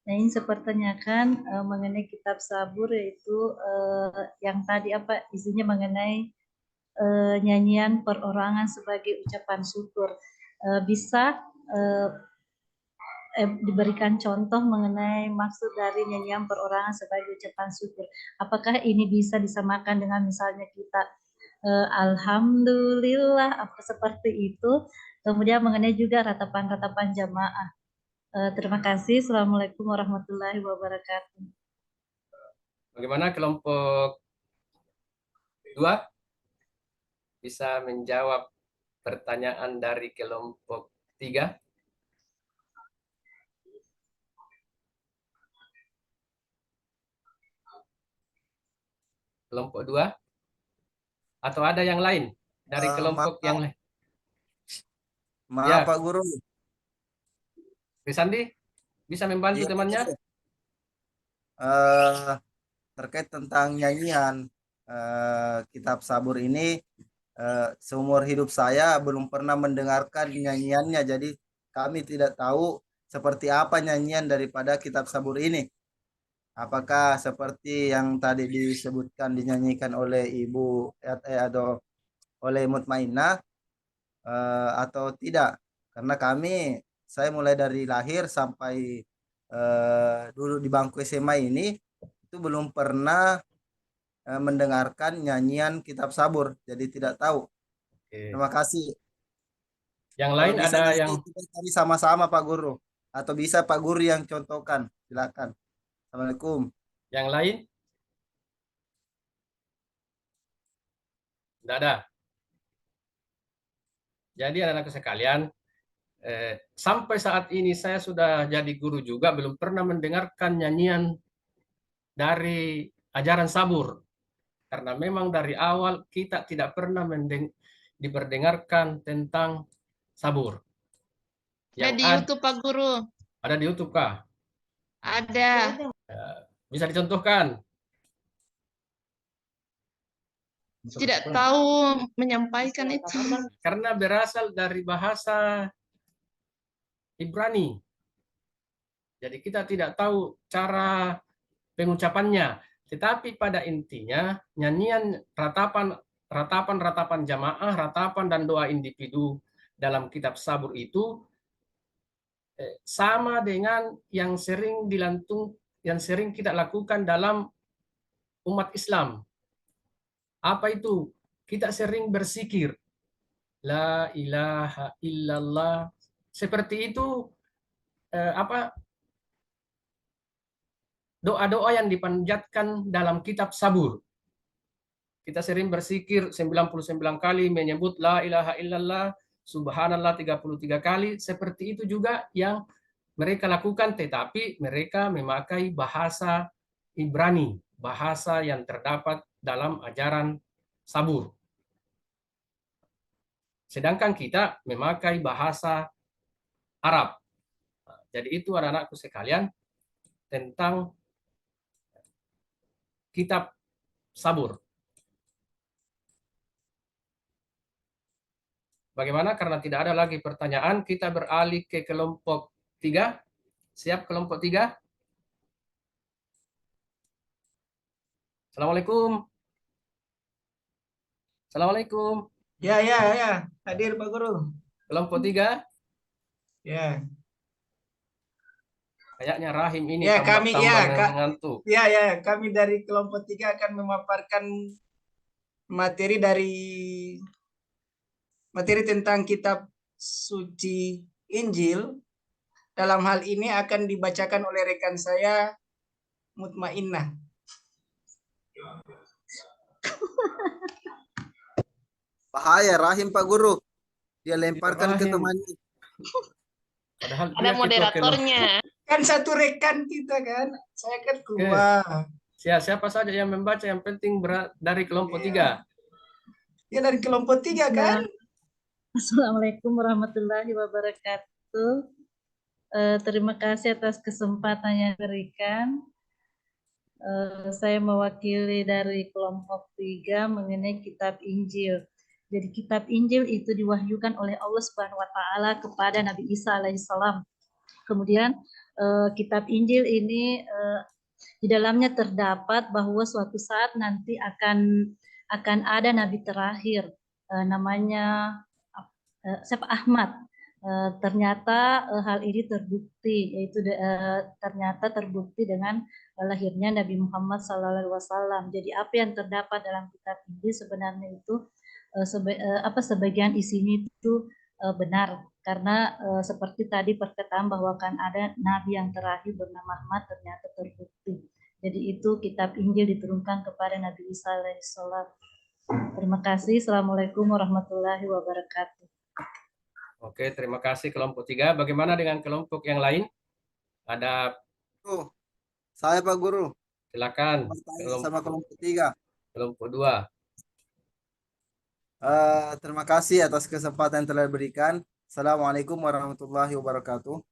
Ingin saya pertanyakan mengenai kitab Sabur, yaitu yang tadi apa isinya mengenai nyanyian perorangan sebagai ucapan syukur. Bisa diberikan contoh mengenai maksud dari nyanyian perorangan sebagai ucapan syukur. Apakah ini bisa disamakan dengan misalnya kita Alhamdulillah, apa seperti itu. Kemudian mengenai juga ratapan-ratapan jamaah. Terima kasih. Assalamualaikum warahmatullahi wabarakatuh. Bagaimana kelompok 2? Bisa menjawab pertanyaan dari kelompok 3? Kelompok 2? Atau ada yang lain dari kelompok yang lain? Maaf Ya. Pak Guru. Risandi, bisa membantu Iya, temannya? Terkait tentang nyanyian kitab Sabur ini, seumur hidup saya belum pernah mendengarkan nyanyiannya, jadi kami tidak tahu seperti apa nyanyian daripada kitab Sabur ini. Apakah seperti yang tadi disebutkan dinyanyikan oleh Ibu atau oleh Mutmainnah atau tidak? Karena saya mulai dari lahir sampai dulu di bangku SMA ini itu belum pernah mendengarkan nyanyian kitab Sabur, jadi tidak tahu. Oke. Terima kasih. Yang Kalau lain bisa ada nanti yang kita cari sama-sama Pak Guru, atau bisa Pak Guru yang contohkan, silakan. Assalamualaikum. yang lain? Tidak ada. Jadi anak-anakku sekalian, sampai saat ini saya sudah jadi guru juga, belum pernah mendengarkan nyanyian dari ajaran Sabur. Karena memang dari awal kita tidak pernah diperdengarkan tentang Sabur. Ada di YouTube Pak Guru. Ada di YouTube kah? Ada. Bisa dicontohkan? Tidak tahu menyampaikan itu. Karena berasal dari bahasa Ibrani. Jadi kita tidak tahu cara pengucapannya. Tetapi pada intinya nyanyian ratapan jamaah, ratapan dan doa individu dalam kitab Sabur itu sama dengan yang sering kita lakukan dalam umat Islam. Apa itu? Kita sering berzikir, la ilaha illallah. Seperti itu doa-doa yang dipanjatkan dalam kitab Sabur. Kita sering berzikir 99 kali, menyebut la ilaha illallah, subhanallah 33 kali. Seperti itu juga yang mereka lakukan, tetapi mereka memakai bahasa Ibrani, bahasa yang terdapat dalam ajaran Sabur. Sedangkan kita memakai bahasa Arab. Jadi itu anak-anakku sekalian tentang kitab Sabur. Bagaimana? Karena tidak ada lagi pertanyaan, kita beralih ke kelompok 3. Siap kelompok 3? Assalamualaikum. Assalamualaikum. Ya, hadir Pak Guru. Kelompok 3. Ya, Kayaknya Rahim ini ya kami tambah-tambah ngantuk. ya kami dari kelompok 3 akan memaparkan materi tentang kitab suci Injil. Dalam hal ini akan dibacakan oleh rekan saya Mutmainnah. Bahaya Rahim Pak Guru. Dia lemparkan ke Rahim. temannya. Padahal Ada dia ketua moderatornya. Kan satu rekan kita kan. Saya kan keluar. Siapa saja yang membaca, yang penting dari kelompok 3. Ya dari kelompok 3 kan. Assalamualaikum warahmatullahi wabarakatuh. Terima kasih atas kesempatan yang diberikan. Saya mewakili dari kelompok 3 mengenai kitab Injil. Jadi kitab Injil itu diwahyukan oleh Allah Subhanahu wa taala kepada Nabi Isa alaihissalam. Kemudian kitab Injil ini di dalamnya terdapat bahwa suatu saat nanti akan ada nabi terakhir namanya Ahmad. Ternyata hal ini terbukti, yaitu ternyata terbukti dengan lahirnya Nabi Muhammad SAW. Jadi apa yang terdapat dalam kitab Injil sebenarnya itu sebagian isinya itu benar, karena seperti tadi perkataan bahwa kan ada nabi yang terakhir bernama Ahmad ternyata terbukti. Jadi itu kitab Injil diturunkan kepada Nabi Isa alaihissalam. Terima kasih. Assalamualaikum warahmatullahi wabarakatuh. Oke, terima kasih kelompok 3. Bagaimana dengan kelompok yang lain? Ada Saya Pak Guru. Silakan. Sama kelompok 3. Kelompok 2. Terima kasih atas kesempatan yang telah diberikan. Assalamualaikum warahmatullahi wabarakatuh.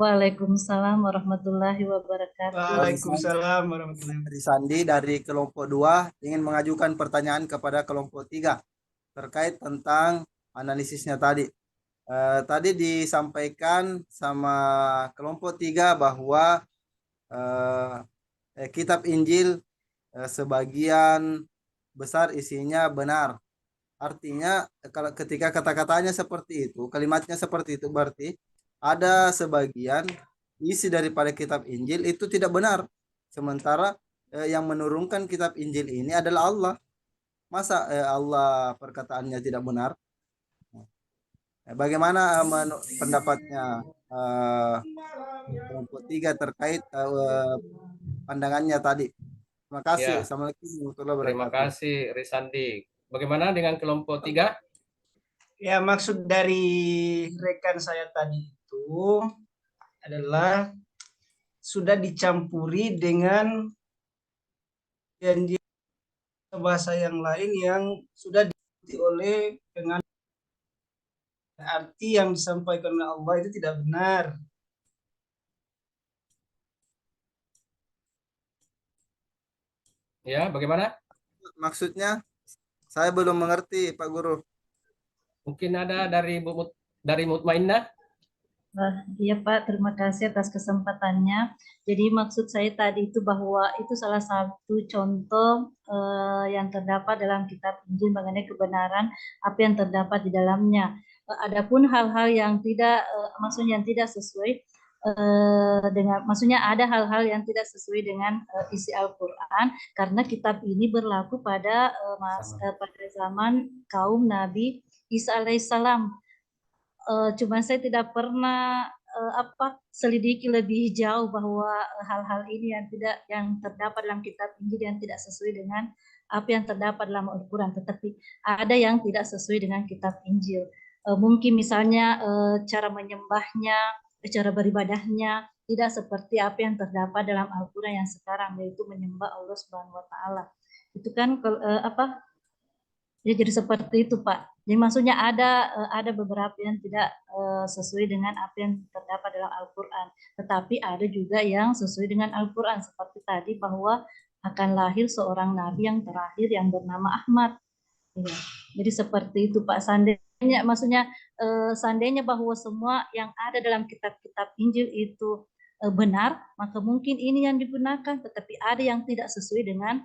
Waalaikumsalam warahmatullahi wabarakatuh. Waalaikumsalam warahmatullahi wabarakatuh. Sandi dari kelompok 2 ingin mengajukan pertanyaan kepada kelompok 3 terkait tentang analisisnya tadi. Tadi disampaikan sama kelompok 3 bahwa kitab Injil sebagian besar isinya benar. Artinya kalau ketika kata-katanya seperti itu, kalimatnya seperti itu, berarti ada sebagian isi daripada kitab Injil itu tidak benar. Sementara yang menurunkan kitab Injil ini adalah Allah. Masa Allah perkataannya tidak benar? Bagaimana pendapatnya kelompok 3 terkait pandangannya tadi? Terima kasih. Ya. Assalamualaikum warahmatullahi wabarakatuh. Terima kasih Risandi. Bagaimana dengan kelompok 3? Ya, maksud dari rekan saya tadi itu adalah sudah dicampuri dengan janji bahasa yang lain yang sudah diikuti oleh dengan arti yang disampaikan oleh Allah itu tidak benar. Ya, bagaimana? Maksudnya saya belum mengerti Pak Guru. Mungkin ada dari Mutmainnah. Iya Pak, terima kasih atas kesempatannya. Jadi maksud saya tadi itu bahwa itu salah satu contoh yang terdapat dalam kitab Injil mengenai kebenaran apa yang terdapat di dalamnya. Adapun hal-hal yang tidak, maksudnya yang tidak sesuai maksudnya ada hal-hal yang tidak sesuai dengan isi Al-Quran, karena kitab ini berlaku pada pada zaman kaum Nabi Isa alaihissalam. Cuma saya tidak pernah selidiki lebih jauh bahwa hal-hal ini yang terdapat dalam kitab Injil yang tidak sesuai dengan apa yang terdapat dalam Al-Quran, tetapi ada yang tidak sesuai dengan kitab Injil. Mungkin misalnya cara menyembahnya, cara beribadahnya tidak seperti apa yang terdapat dalam Al-Quran yang sekarang, yaitu menyembah Allah Subhanahu wa taala. Itu kan ya, jadi seperti itu Pak. Jadi maksudnya ada beberapa yang tidak sesuai dengan apa yang terdapat dalam Al-Quran, tetapi ada juga yang sesuai dengan Al-Quran, seperti tadi bahwa akan lahir seorang nabi yang terakhir yang bernama Ahmad. Ya. Jadi seperti itu Pak Sandi. maksudnya seandainya bahwa semua yang ada dalam kitab-kitab Injil itu benar, maka mungkin ini yang digunakan, tetapi ada yang tidak sesuai dengan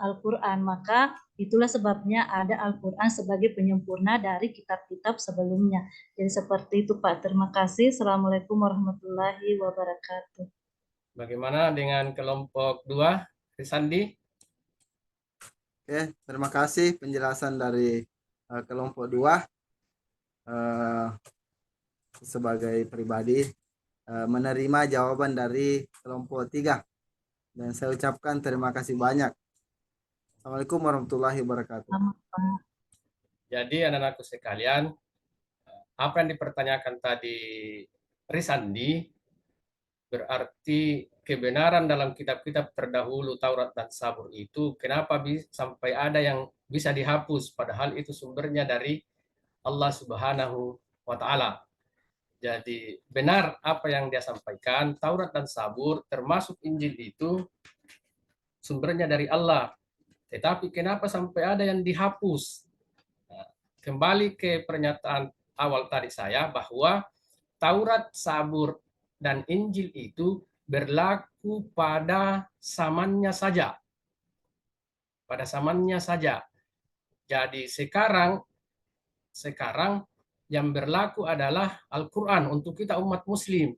Al-Quran. Maka itulah sebabnya ada Al-Quran sebagai penyempurna dari kitab-kitab sebelumnya. Jadi seperti itu Pak. Terima kasih. Assalamualaikum warahmatullahi wabarakatuh. Bagaimana dengan kelompok 2, Risandi? Oke, terima kasih penjelasan dari kelompok 2. Sebagai pribadi menerima jawaban dari kelompok 3 dan saya ucapkan terima kasih banyak. Assalamualaikum warahmatullahi wabarakatuh. Jadi anak-anakku sekalian, apa yang dipertanyakan tadi Risandi berarti kebenaran dalam kitab-kitab terdahulu Taurat dan Zabur itu kenapa sampai ada yang bisa dihapus padahal itu sumbernya dari Allah Subhanahu wa taala. Jadi benar apa yang dia sampaikan, Taurat dan Zabur termasuk Injil itu sumbernya dari Allah. Tetapi kenapa sampai ada yang dihapus? Nah, kembali ke pernyataan awal tadi saya bahwa Taurat, Zabur, dan Injil itu berlaku pada zamannya saja. Pada zamannya saja. Jadi sekarang yang berlaku adalah Al-Quran untuk kita umat muslim.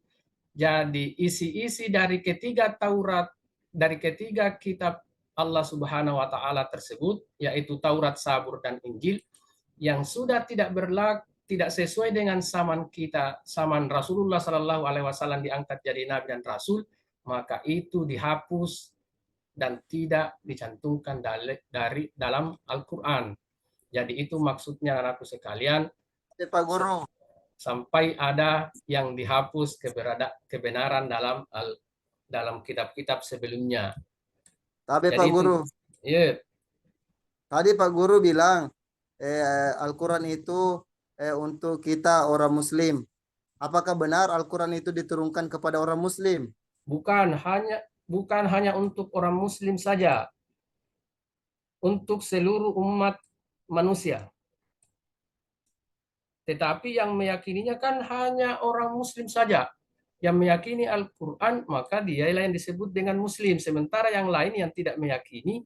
Jadi isi-isi dari ketiga Taurat, dari ketiga kitab Allah Subhanahu wa taala tersebut, yaitu Taurat, Zabur, dan Injil, yang sudah tidak berlaku, tidak sesuai dengan zaman kita, zaman Rasulullah Sallallahu Alaihi Wasallam diangkat jadi nabi dan rasul, maka itu dihapus dan tidak dicantumkan dari dalam Al-Quran. Jadi itu maksudnya anakku sekalian. Pak Guru. Sampai ada yang dihapus kebenaran dalam kitab-kitab sebelumnya. Tapi jadi Pak Guru. Iya. Tadi Pak Guru bilang Al-Quran itu untuk kita orang Muslim. Apakah benar Al-Quran itu diturunkan kepada orang Muslim? Bukan hanya untuk orang Muslim saja, untuk seluruh umat manusia. Tetapi yang meyakininya kan hanya orang Muslim saja. Yang meyakini Al-Quran, maka dialah yang disebut dengan Muslim. Sementara yang lain yang tidak meyakini,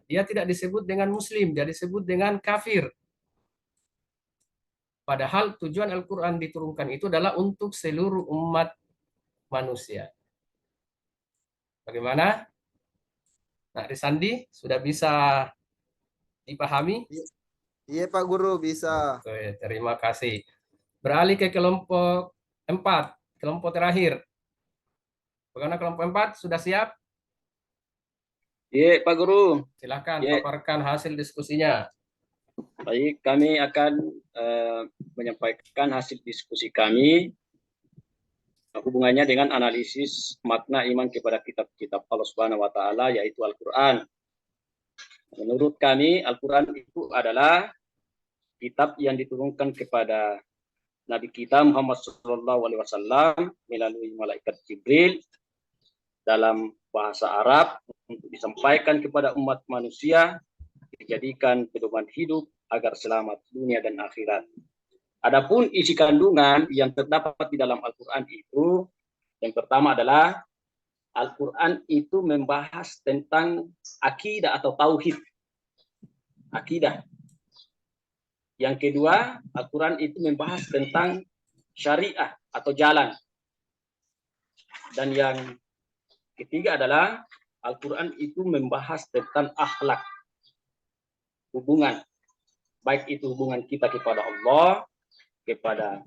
dia tidak disebut dengan Muslim, dia disebut dengan kafir. Padahal tujuan Al-Quran diturunkan itu adalah untuk seluruh umat manusia. Bagaimana? Nah, Risandi sudah bisa dipahami? Iya Pak Guru, bisa. Oke, terima kasih. Beralih ke kelompok 4, kelompok terakhir. Bagaimana kelompok 4? Sudah siap? Iya, Pak Guru. Silakan paparkan hasil diskusinya. Baik, kami akan menyampaikan hasil diskusi kami hubungannya dengan analisis makna iman kepada kitab-kitab Allah Subhanahu wa taala yaitu Al-Qur'an. Menurut kami Al-Qur'an itu adalah kitab yang diturunkan kepada Nabi kita Muhammad SAW melalui malaikat Jibril dalam bahasa Arab untuk disampaikan kepada umat manusia, dijadikan pedoman hidup agar selamat dunia dan akhirat. Adapun isi kandungan yang terdapat di dalam Al-Quran itu, yang pertama adalah Al-Quran itu membahas tentang akidah atau tauhid. Akidah. Yang kedua, Al-Quran itu membahas tentang syariah atau jalan. Dan yang ketiga adalah Al-Quran itu membahas tentang akhlak. Hubungan. Baik itu hubungan kita kepada Allah, kepada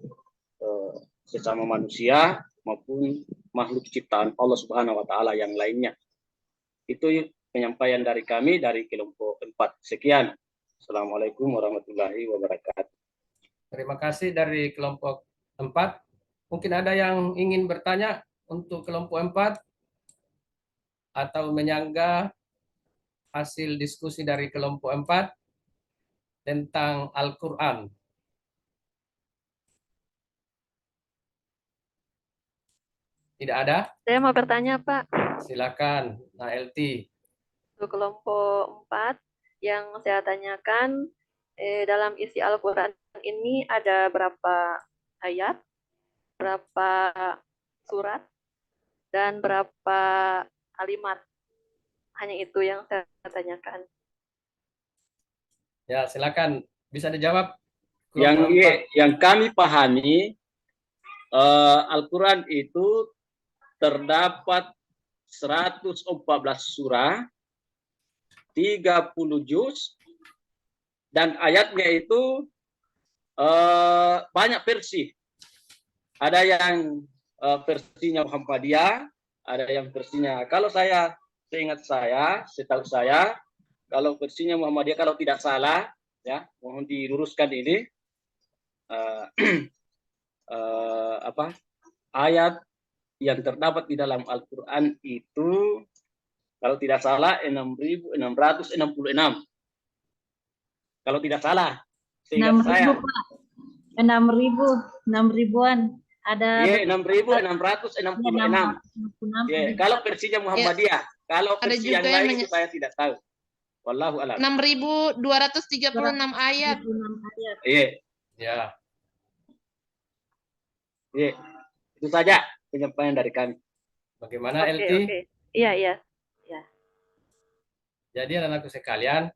sesama manusia, maupun makhluk ciptaan Allah Subhanahu wa taala yang lainnya. Itu penyampaian dari kami dari kelompok 4. Sekian. Assalamualaikum warahmatullahi wabarakatuh. Terima kasih dari kelompok 4. Mungkin ada yang ingin bertanya untuk kelompok 4 atau menyanggah hasil diskusi dari kelompok 4 tentang Al-Quran. Tidak ada? Saya mau bertanya, Pak. Silakan, Nah LT. Untuk kelompok 4, yang saya tanyakan, dalam isi Al-Quran ini ada berapa ayat, berapa surat, dan berapa kalimat. Hanya itu yang saya tanyakan. Ya, silakan bisa dijawab. Yang kami pahami, Al-Quran itu terdapat 114 surah, 30 juz, dan ayatnya itu banyak versi. Ada yang versinya Muhammadiyah, ada yang versinya, kalau setahu saya, kalau versinya Muhammadiyah, kalau tidak salah, ya, mohon diluruskan ini, ayat yang terdapat di dalam Al-Quran itu, kalau tidak salah 6.666. Kalau tidak salah, seingat saya. 6.000-an. Ada 6.666. Kalau versinya Muhammadiyah, kalau versi yang lain itu saya tidak tahu. Wallahu a'lam. 6.236 ayat. Iya. Itu saja penyampaian dari kami. Bagaimana LT? Iya. Jadi anak-anakku sekalian,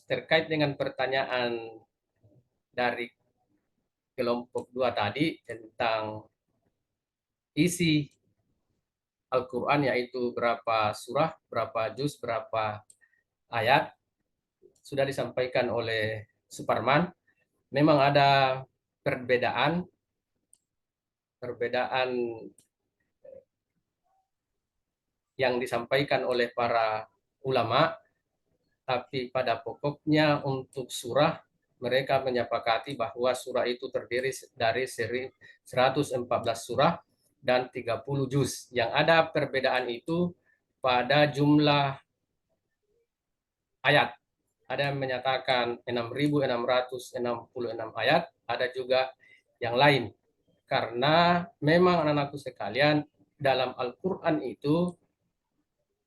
terkait dengan pertanyaan dari kelompok 2 tadi tentang isi Al-Quran, yaitu berapa surah, berapa juz, berapa ayat, sudah disampaikan oleh Suparman. Memang ada perbedaan yang disampaikan oleh para ulama, tapi pada pokoknya untuk surah mereka menyepakati bahwa surah itu terdiri dari 114 surah dan 30 juz. Yang ada perbedaan itu pada jumlah ayat. Ada yang menyatakan 6.666 ayat, ada juga yang lain. Karena memang anak-anakku sekalian, dalam Al-Quran itu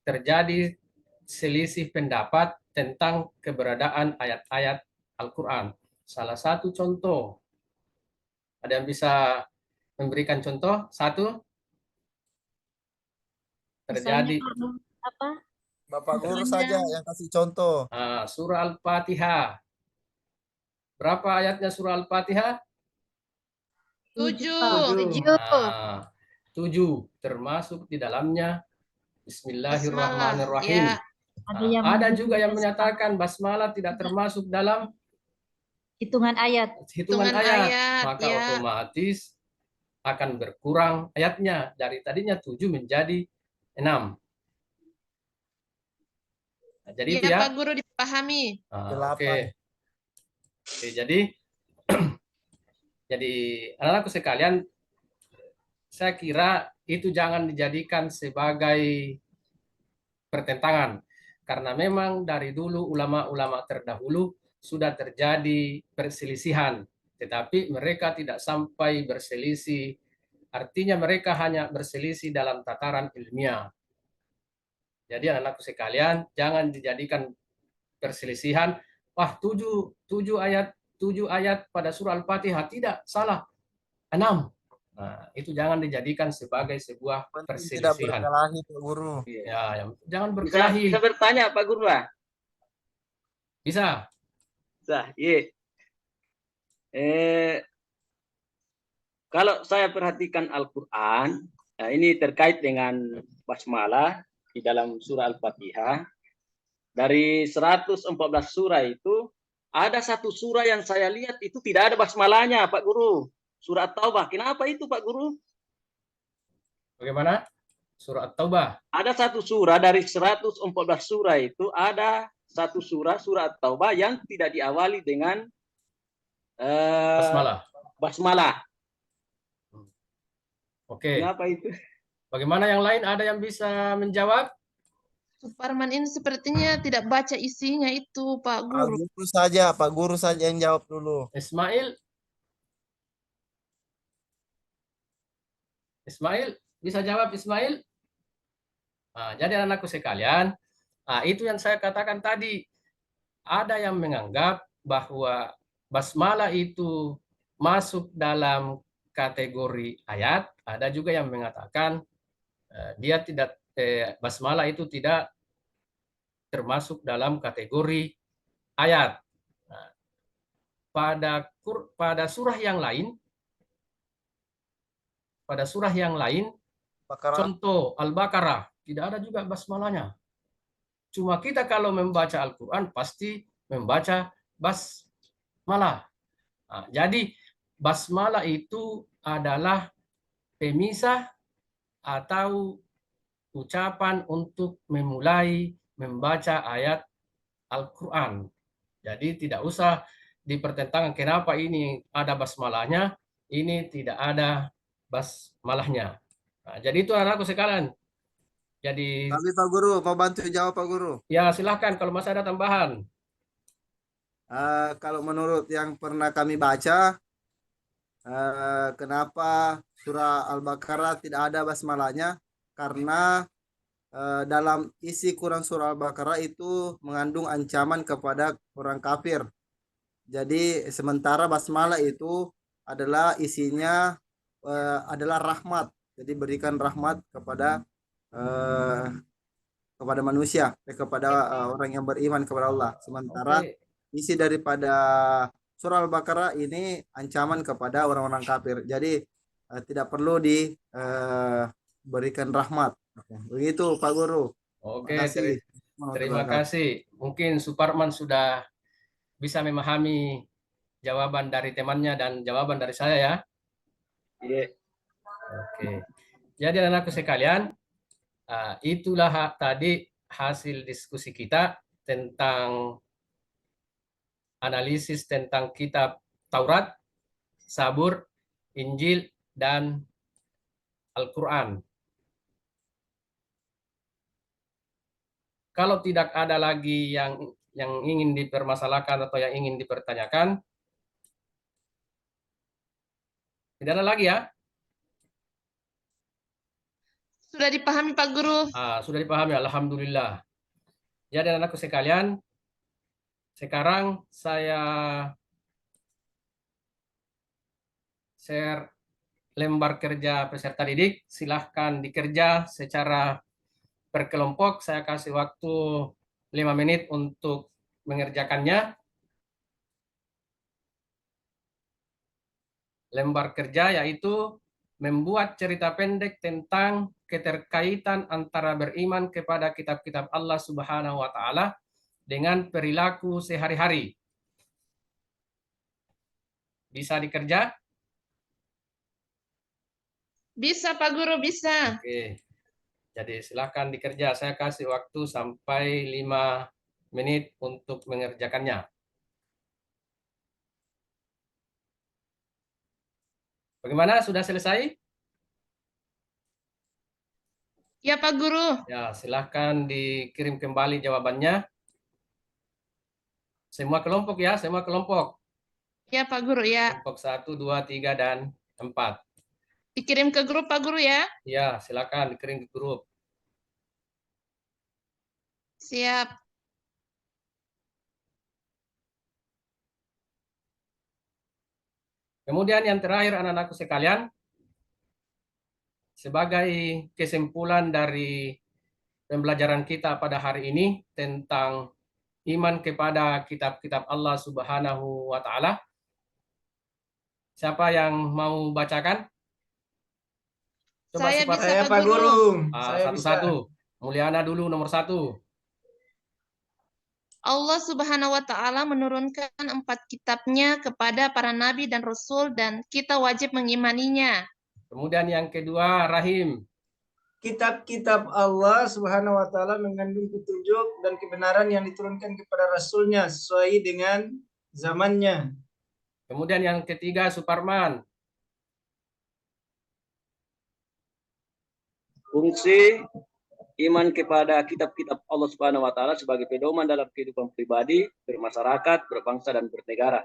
terjadi selisih pendapat tentang keberadaan ayat-ayat Al-Quran. Salah satu contoh, ada yang bisa memberikan contoh? Satu, terjadi. Apa? Bapak guru saja yang kasih contoh. Surah Al-Fatihah. Berapa ayatnya surah Al-Fatihah? 7. 7, termasuk di dalamnya Bismillahirrahmanirrahim. Ya. Ada juga yang menyatakan basmalah tidak termasuk dalam hitungan ayat. Maka otomatis akan berkurang ayatnya. Dari tadinya 7 menjadi 6. Jadi itu ya. Pak Guru dipahami. Oke, jadi anak-anakku sekalian, saya kira itu jangan dijadikan sebagai pertentangan. Karena memang dari dulu ulama-ulama terdahulu sudah terjadi perselisihan. Tetapi mereka tidak sampai berselisih. Artinya mereka hanya berselisih dalam tataran ilmiah. Jadi anak-anakku sekalian, jangan dijadikan perselisihan. Wah, 7 ayat pada surah Al-Fatihah, tidak, salah. 6. Nah, itu jangan dijadikan sebagai sebuah perselisihan. Tidak berkelahi, Pak Guru. Ya, jangan berkelahi. Bisa bertanya, Pak Guru lah? Bisa. Iya. Kalau saya perhatikan Al-Quran, ini terkait dengan basmalah di dalam surah Al-Fatihah. Dari 114 surah itu, ada satu surah yang saya lihat itu tidak ada basmalahnya, Pak Guru. Surah At-Taubah. Kenapa itu, Pak Guru? Bagaimana? Surah At-Taubah. Ada satu surah dari 114 surah itu, ada satu surah At-Taubah yang tidak diawali dengan basmalah. Oke. Kenapa itu? Bagaimana yang lain? Ada yang bisa menjawab? Suparman ini sepertinya tidak baca isinya itu, Pak Guru. Pak Guru saja yang jawab dulu. Ismail, bisa jawab Ismail? Jadi anakku sekalian, itu yang saya katakan tadi. ada yang menganggap bahwa basmalah itu masuk dalam kategori ayat, ada juga yang mengatakan dia tidak basmalah itu tidak termasuk dalam kategori ayat. Nah, pada surah yang lain, Bakara. contoh Al-Baqarah, tidak ada juga basmalahnya. Cuma kita kalau membaca Al-Quran pasti membaca basmalah. Nah, jadi basmalah itu adalah pemisah atau ucapan untuk memulai membaca ayat Al-Quran. Jadi tidak usah dipertentangkan kenapa ini ada basmalahnya, ini tidak ada basmalahnya. Nah, jadi itu anakku sekalian. Jadi Tapi Pak Guru, mau bantu jawab Pak Guru. ya silahkan kalau masih ada tambahan. Kalau menurut yang pernah kami baca, kenapa surah Al-Baqarah tidak ada basmalahnya? Karena dalam isi Quran surah Al-Baqarah itu mengandung ancaman kepada orang kafir. Jadi sementara basmalah itu adalah isinya adalah rahmat. Jadi berikan rahmat kepada manusia, kepada orang yang beriman kepada Allah. Sementara Oke. isi daripada surah Al-Baqarah ini ancaman kepada orang-orang kafir. Jadi tidak perlu diberikan rahmat. Begitu Pak Guru. Oke, Makasih. terima kasih. Mungkin Suparman sudah bisa memahami jawaban dari temannya dan jawaban dari saya ya. Iya. Oke. Jadi anakku sekalian, itulah tadi hasil diskusi kita tentang analisis tentang kitab Taurat, Zabur, Injil, dan Al-Quran. Kalau tidak ada lagi yang ingin dipermasalahkan atau yang ingin dipertanyakan, tidak ada lagi ya? Sudah dipahami Pak Guru. Sudah dipahami, alhamdulillah. Jadi anakku sekalian, sekarang saya share lembar kerja peserta didik. Silahkan dikerja secara berkelompok. Saya kasih waktu 5 menit untuk mengerjakannya. Lembar kerja yaitu membuat cerita pendek tentang keterkaitan antara beriman kepada kitab-kitab Allah Subhanahu wa taala dengan perilaku sehari-hari. Bisa dikerja? Bisa Pak Guru, bisa. Oke. Jadi silakan dikerja. Saya kasih waktu sampai 5 menit untuk mengerjakannya. Bagaimana? Sudah selesai? Ya Pak Guru. Ya, silahkan dikirim kembali jawabannya. Semua kelompok ya, semua kelompok. Ya Pak Guru ya. Kelompok 1, 2, 3, dan 4. Dikirim ke grup Pak Guru ya. Ya, silakan dikirim ke grup. Siap. Kemudian yang terakhir anak-anakku sekalian, sebagai kesimpulan dari pembelajaran kita pada hari ini tentang iman kepada kitab-kitab Allah Subhanahu wa taala. Siapa yang mau bacakan? Coba Saya Supar. bisa Saya Pak Pak Guru. Guru. Saya bisa. Satu-satu. Mulyana dulu nomor 1. Allah Subhanahu wa taala menurunkan 4 kitabnya kepada para nabi dan rasul dan kita wajib mengimaninya. Kemudian yang kedua Rahim. Kitab-kitab Allah Subhanahu wa taala mengandung petunjuk dan kebenaran yang diturunkan kepada rasulnya sesuai dengan zamannya. Kemudian yang ketiga Suparman. Fungsi iman kepada kitab-kitab Allah Subhanahu wa taala sebagai pedoman dalam kehidupan pribadi, bermasyarakat, berbangsa dan bernegara.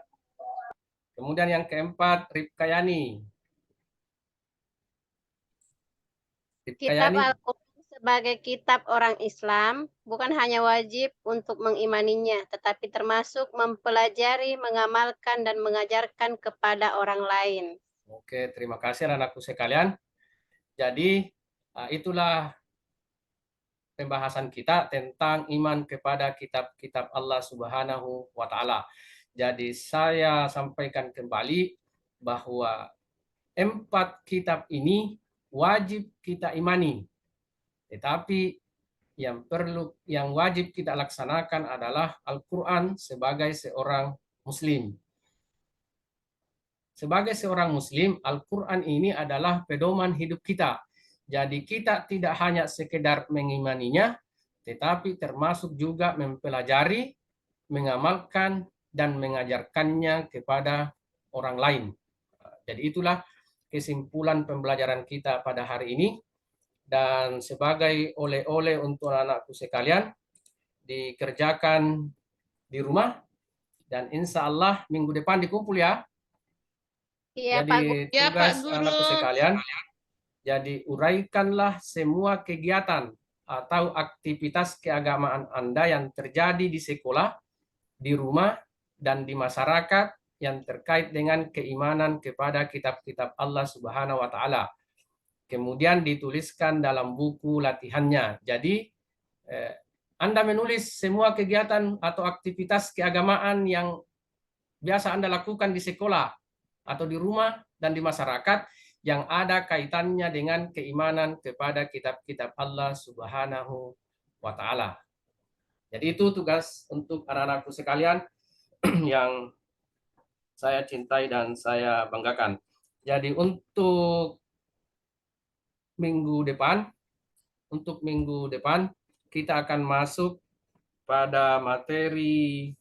Kemudian yang keempat Ripkayani. Kitab Al-Quran sebagai kitab orang Islam bukan hanya wajib untuk mengimaninya, tetapi termasuk mempelajari, mengamalkan, dan mengajarkan kepada orang lain. Oke, terima kasih anak-anakku sekalian. Jadi itulah pembahasan kita tentang iman kepada kitab-kitab Allah Subhanahu wa Ta'ala. Jadi saya sampaikan kembali bahwa 4 kitab ini wajib kita imani. Tetapi yang wajib kita laksanakan adalah Al-Quran sebagai seorang Muslim. Sebagai seorang Muslim, Al-Quran ini adalah pedoman hidup kita. Jadi kita tidak hanya sekedar mengimaninya, tetapi termasuk juga mempelajari, mengamalkan, dan mengajarkannya kepada orang lain. Jadi itulah kesimpulan pembelajaran kita pada hari ini. Dan sebagai oleh-oleh untuk anak-anakku sekalian, dikerjakan di rumah, dan insya Allah minggu depan dikumpul ya. Iya, Jadi Pak Guru. Ya, Pak tugas Guru. anak-anakku sekalian, jadi uraikanlah semua kegiatan atau aktivitas keagamaan Anda yang terjadi di sekolah, di rumah, dan di masyarakat yang terkait dengan keimanan kepada kitab-kitab Allah Subhanahu wa Ta'ala. Kemudian dituliskan dalam buku latihannya. Jadi Anda menulis semua kegiatan atau aktivitas keagamaan yang biasa Anda lakukan di sekolah atau di rumah dan di masyarakat yang ada kaitannya dengan keimanan kepada kitab-kitab Allah Subhanahu wa Ta'ala. Jadi itu tugas untuk anak-anakku sekalian yang saya cintai dan saya banggakan. Jadi untuk minggu depan kita akan masuk pada materi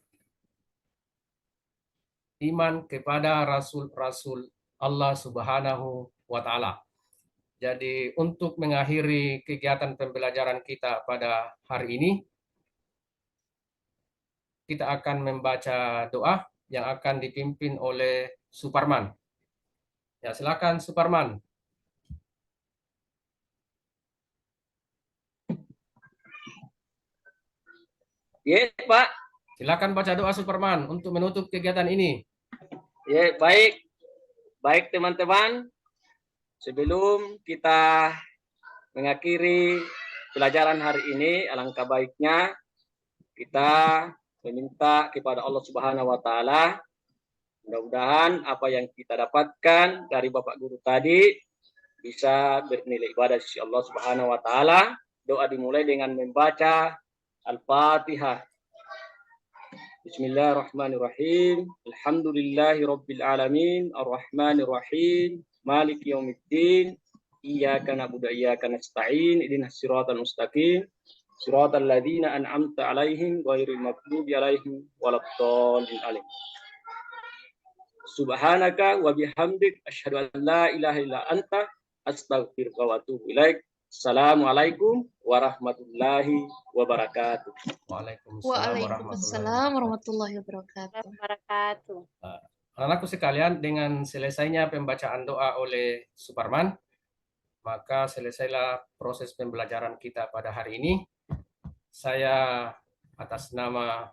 iman kepada rasul-rasul Allah Subhanahu wa Ta'ala. Jadi untuk mengakhiri kegiatan pembelajaran kita pada hari ini, kita akan membaca doa yang akan dipimpin oleh Suparman. Ya, silakan Suparman. Ya, Pak. Silakan baca doa Suparman untuk menutup kegiatan ini. Ya, baik. Baik teman-teman, sebelum kita mengakhiri pelajaran hari ini, alangkah baiknya kita meminta kepada Allah Subhanahu wa Ta'ala, mudah-mudahan apa yang kita dapatkan dari Bapak Guru tadi bisa bernilai ibadah di sisi Allah Subhanahu wa Ta'ala. Doa dimulai dengan membaca Al-Fatihah. Bismillahirrahmanirrahim. Alhamdulillahi rabbil alamin, arrahmanirrahim, maliki yaumiddin, iyyaka na'budu wa iyyaka nasta'in, ihdinas siratal mustaqim, siratal ladzina an'amta 'alaihim ghairil maghdubi 'alaihim waladdallin. Amin. Subhanaka wa bihamdik asyhadu an la ilaha illa anta astaghfiruka wa atubu ilaik. Assalamualaikum warahmatullahi wabarakatuh. Waalaikumsalam warahmatullahi wabarakatuh. Anak-anakku sekalian, dengan selesainya pembacaan doa oleh Suparman, maka selesailah proses pembelajaran kita pada hari ini. Saya atas nama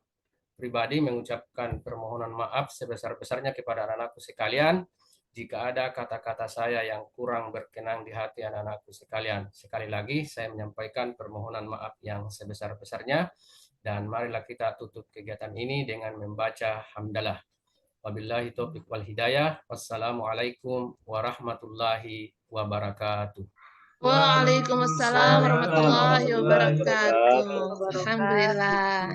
pribadi mengucapkan permohonan maaf sebesar-besarnya kepada anak-anakku sekalian jika ada kata-kata saya yang kurang berkenan di hati anak-anakku sekalian. Sekali lagi saya menyampaikan permohonan maaf yang sebesar-besarnya, dan marilah kita tutup kegiatan ini dengan membaca hamdalah. Wabillahi taufiq wal hidayah. Wassalamualaikum warahmatullahi wabarakatuh. Waalaikumsalam warahmatullahi wabarakatuh. Alhamdulillah.